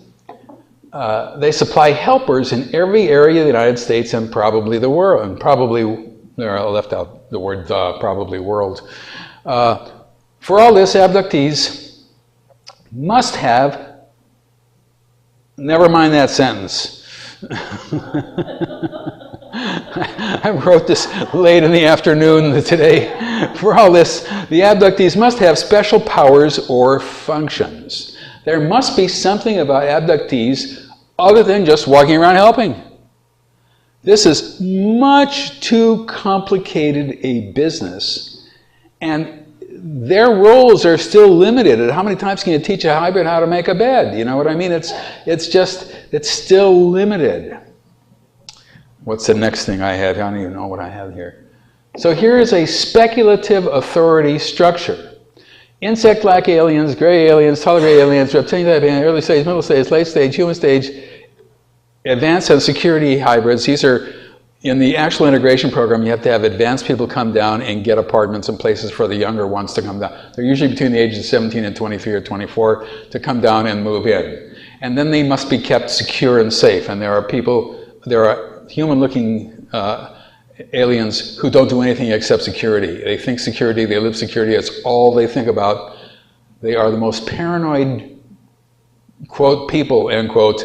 they supply helpers in every area of the United States and probably the world. And probably, there I left out the word probably world. For all this, abductees must have, never mind that sentence. I wrote this late in the afternoon today. For all this, the abductees must have special powers or functions. There must be something about abductees other than just walking around helping. This is much too complicated a business, and their roles are still limited. How many times can you teach a hybrid how to make a bed? You know what I mean? It's still limited. What's the next thing I have? I don't even know what I have here. So here is a speculative authority structure. Insect-like aliens, gray aliens, taller gray aliens, reptilian-type aliens, early stage, middle stage, late stage, human stage, advanced and security hybrids. These are, in the actual integration program, you have to have advanced people come down and get apartments and places for the younger ones to come down. They're usually between the ages of 17 and 23 or 24 to come down and move in. And then they must be kept secure and safe. And there are human-looking aliens who don't do anything except security. They think security, they live security, it's all they think about. They are the most paranoid, quote, people, end quote,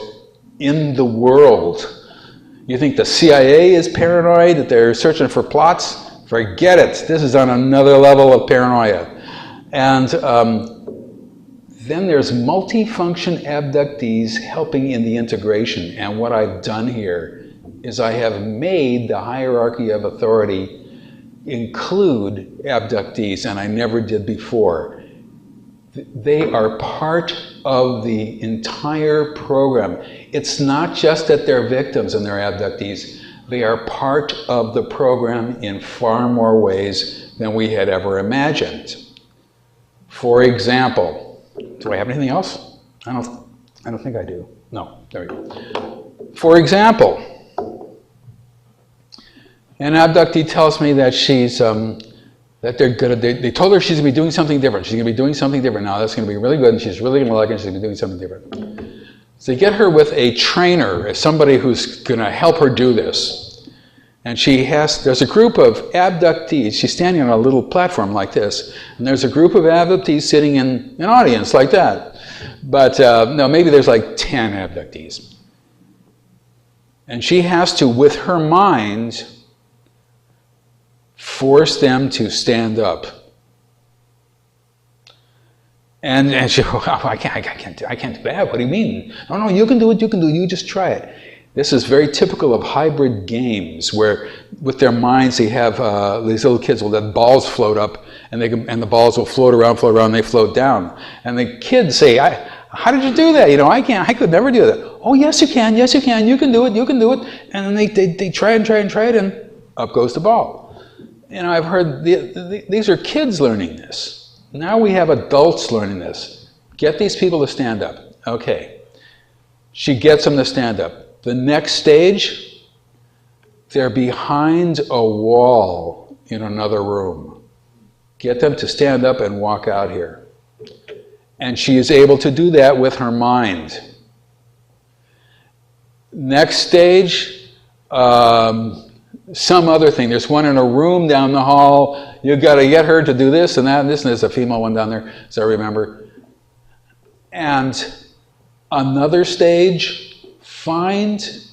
in the world. You think the CIA is paranoid, that they're searching for plots? Forget it. This is on another level of paranoia. And then there's multifunction abductees helping in the integration. And what I've done here is I have made the hierarchy of authority include abductees, and I never did before. They are part of the entire program. It's not just that they're victims and they're abductees. They are part of the program in far more ways than we had ever imagined. For example, do I have anything else? I don't think I do. No, there we go. For example, an abductee tells me that she's, that they're good at, they told her she's going to be doing something different. She's going to be doing something different now. That's going to be really good, and she's really going to like it, and she's going to be doing something different. So you get her with a trainer, somebody who's going to help her do this. And there's a group of abductees. She's standing on a little platform like this. And there's a group of abductees sitting in an audience like that. But no, maybe there's like 10 abductees. And she has to, with her mind, force them to stand up. And she, oh, I can't do that. What do you mean? No, you can do it, you just try it. This is very typical of hybrid games where with their minds they have these little kids will let balls float up and the balls will float around, and they float down. And the kids say, how did you do that? I could never do that. Oh, yes you can, you can do it. And then they try and and up goes the ball. I've heard, these are kids learning this. Now we have adults learning this. Get these people to stand up. Okay. She gets them to stand up. The next stage, they're behind a wall in another room. Get them to stand up and walk out here. And she is able to do that with her mind. Next stage, some other thing. There's one in a room down the hall. You've got to get her to do this and that and this, and there's a female one down there, as I remember. And another stage, find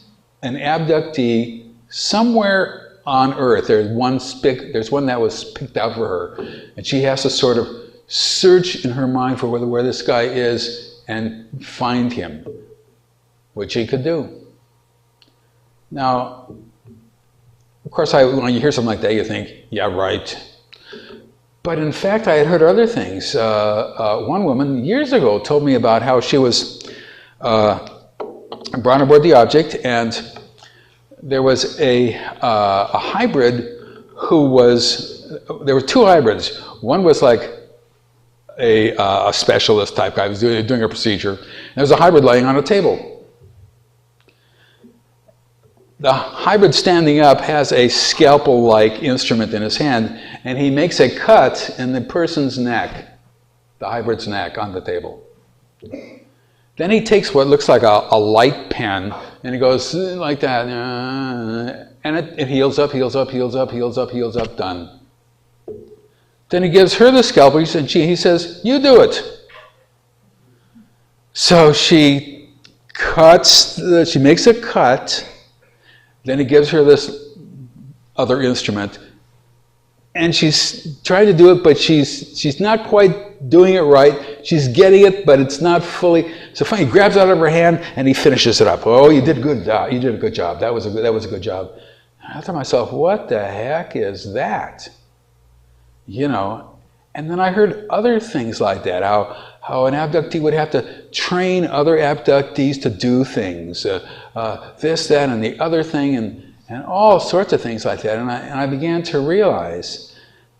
an abductee somewhere on Earth. There's one that was picked out for her, and she has to sort of search in her mind for where this guy is and find him, which she could do. Now, of course, when you hear something like that, you think, yeah, right. But in fact, I had heard other things. One woman years ago told me about how she was brought aboard the object, and there was a hybrid there were two hybrids. One was like a specialist type guy who was doing a procedure. And there was a hybrid laying on a table. The hybrid standing up has a scalpel-like instrument in his hand, and he makes a cut in the person's neck, the hybrid's neck, on the table. Then he takes what looks like a light pen, and he goes like that, and it heals up, done. Then he gives her the scalpel, and he says, you do it. So she makes a cut. Then he gives her this other instrument, and she's trying to do it, but she's not quite doing it right. She's getting it, but it's not fully. So finally, he grabs it out of her hand, and he finishes it up. Oh, you did a good job. You did a good job. That was a good job. I thought to myself, what the heck is that? And then I heard other things like that. How an abductee would have to train other abductees to do things, this, that, and the other thing, and all sorts of things like that. And I began to realize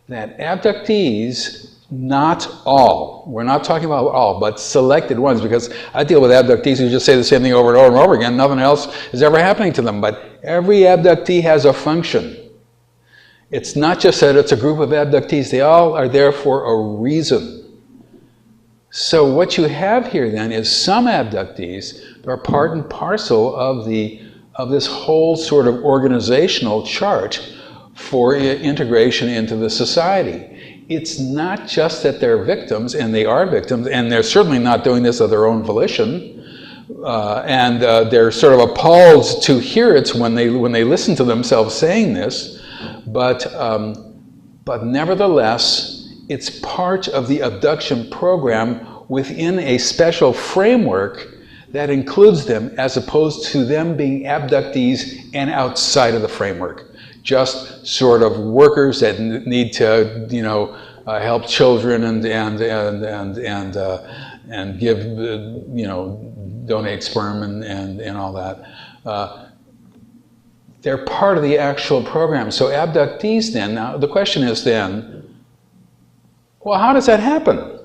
that abductees, not all, we're not talking about all, but selected ones, because I deal with abductees who just say the same thing over and over and over again. Nothing else is ever happening to them. But every abductee has a function. It's not just that it's a group of abductees. They all are there for a reason. So what you have here then is some abductees are part and parcel of this whole sort of organizational chart for integration into the society. It's not just that they're victims, and they are victims, and they're certainly not doing this of their own volition, and they're sort of appalled to hear it when they listen to themselves saying this, but nevertheless, it's part of the abduction program within a special framework that includes them, as opposed to them being abductees and outside of the framework. Just sort of workers that need to, help children and give, donate sperm and all that. They're part of the actual program. So abductees then, now the question is then, well, how does that happen?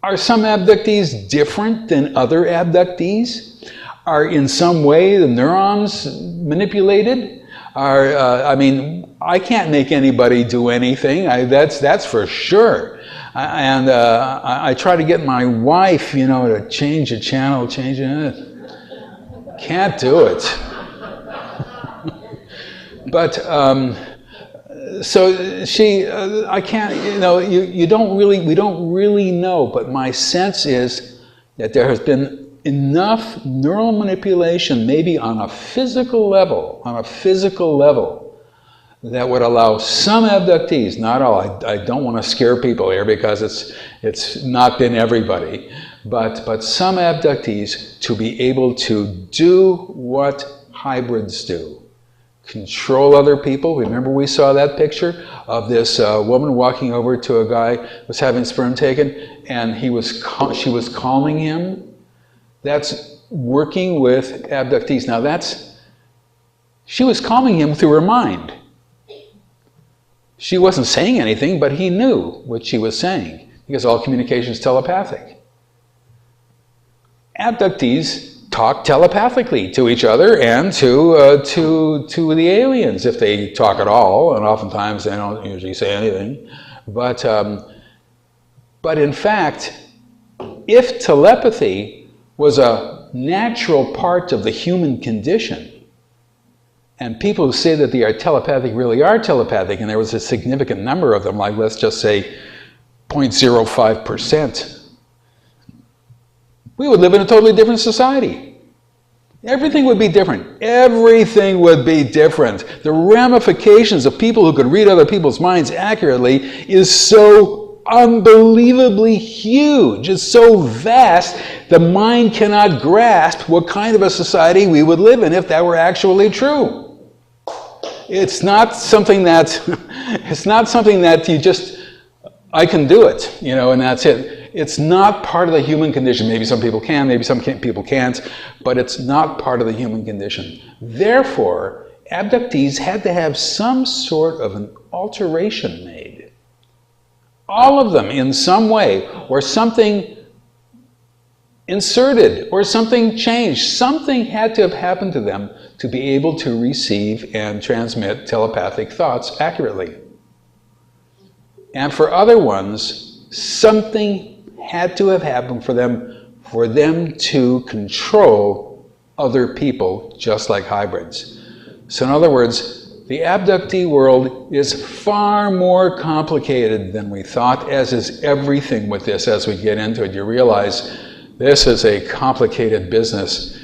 Are some abductees different than other abductees? Are in some way the neurons manipulated? I can't make anybody do anything. That's for sure. I try to get my wife, to change a channel, Can't do it. But so she, I can't, we don't really know, but my sense is that there has been enough neural manipulation, maybe on a physical level, that would allow some abductees, not all, I don't want to scare people here because it's not been everybody, but some abductees to be able to do what hybrids do. Control other people. Remember we saw that picture of this woman walking over to a guy who was having sperm taken, and she was calming him. That's working with abductees. Now she was calming him through her mind. She wasn't saying anything, but he knew what she was saying, because all communication is telepathic. Abductees talk telepathically to each other and to the aliens, if they talk at all, and oftentimes they don't usually say anything. But in fact, if telepathy was a natural part of the human condition, and people who say that they are telepathic really are telepathic, and there was a significant number of them, like let's just say 0.05%, we would live in a totally different society. Everything would be different. Everything would be different. The ramifications of people who could read other people's minds accurately is so unbelievably huge. It's so vast, the mind cannot grasp what kind of a society we would live in if that were actually true. It's not something that you just, I can do it, and that's it. It's not part of the human condition. Maybe some people can, maybe some people can't, but it's not part of the human condition. Therefore, abductees had to have some sort of an alteration made. All of them in some way, or something inserted, or something changed. Something had to have happened to them to be able to receive and transmit telepathic thoughts accurately. And for other ones, something had to have happened for them to control other people, just like hybrids. So in other words, the abductee world is far more complicated than we thought, as is everything with this. As we get into it, you realize this is a complicated business.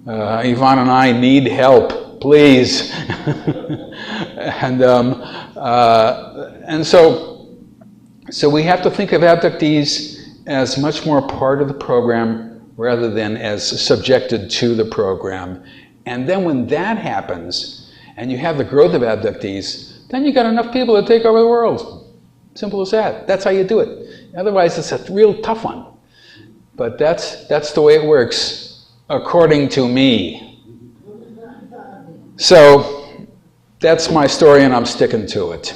Yvonne and I need help, please. and so we have to think of abductees as much more part of the program rather than as subjected to the program. And then when that happens, and you have the growth of abductees, then you got enough people to take over the world. Simple as that. That's how you do it. Otherwise, it's a real tough one. But that's the way it works, according to me. So that's my story, and I'm sticking to it.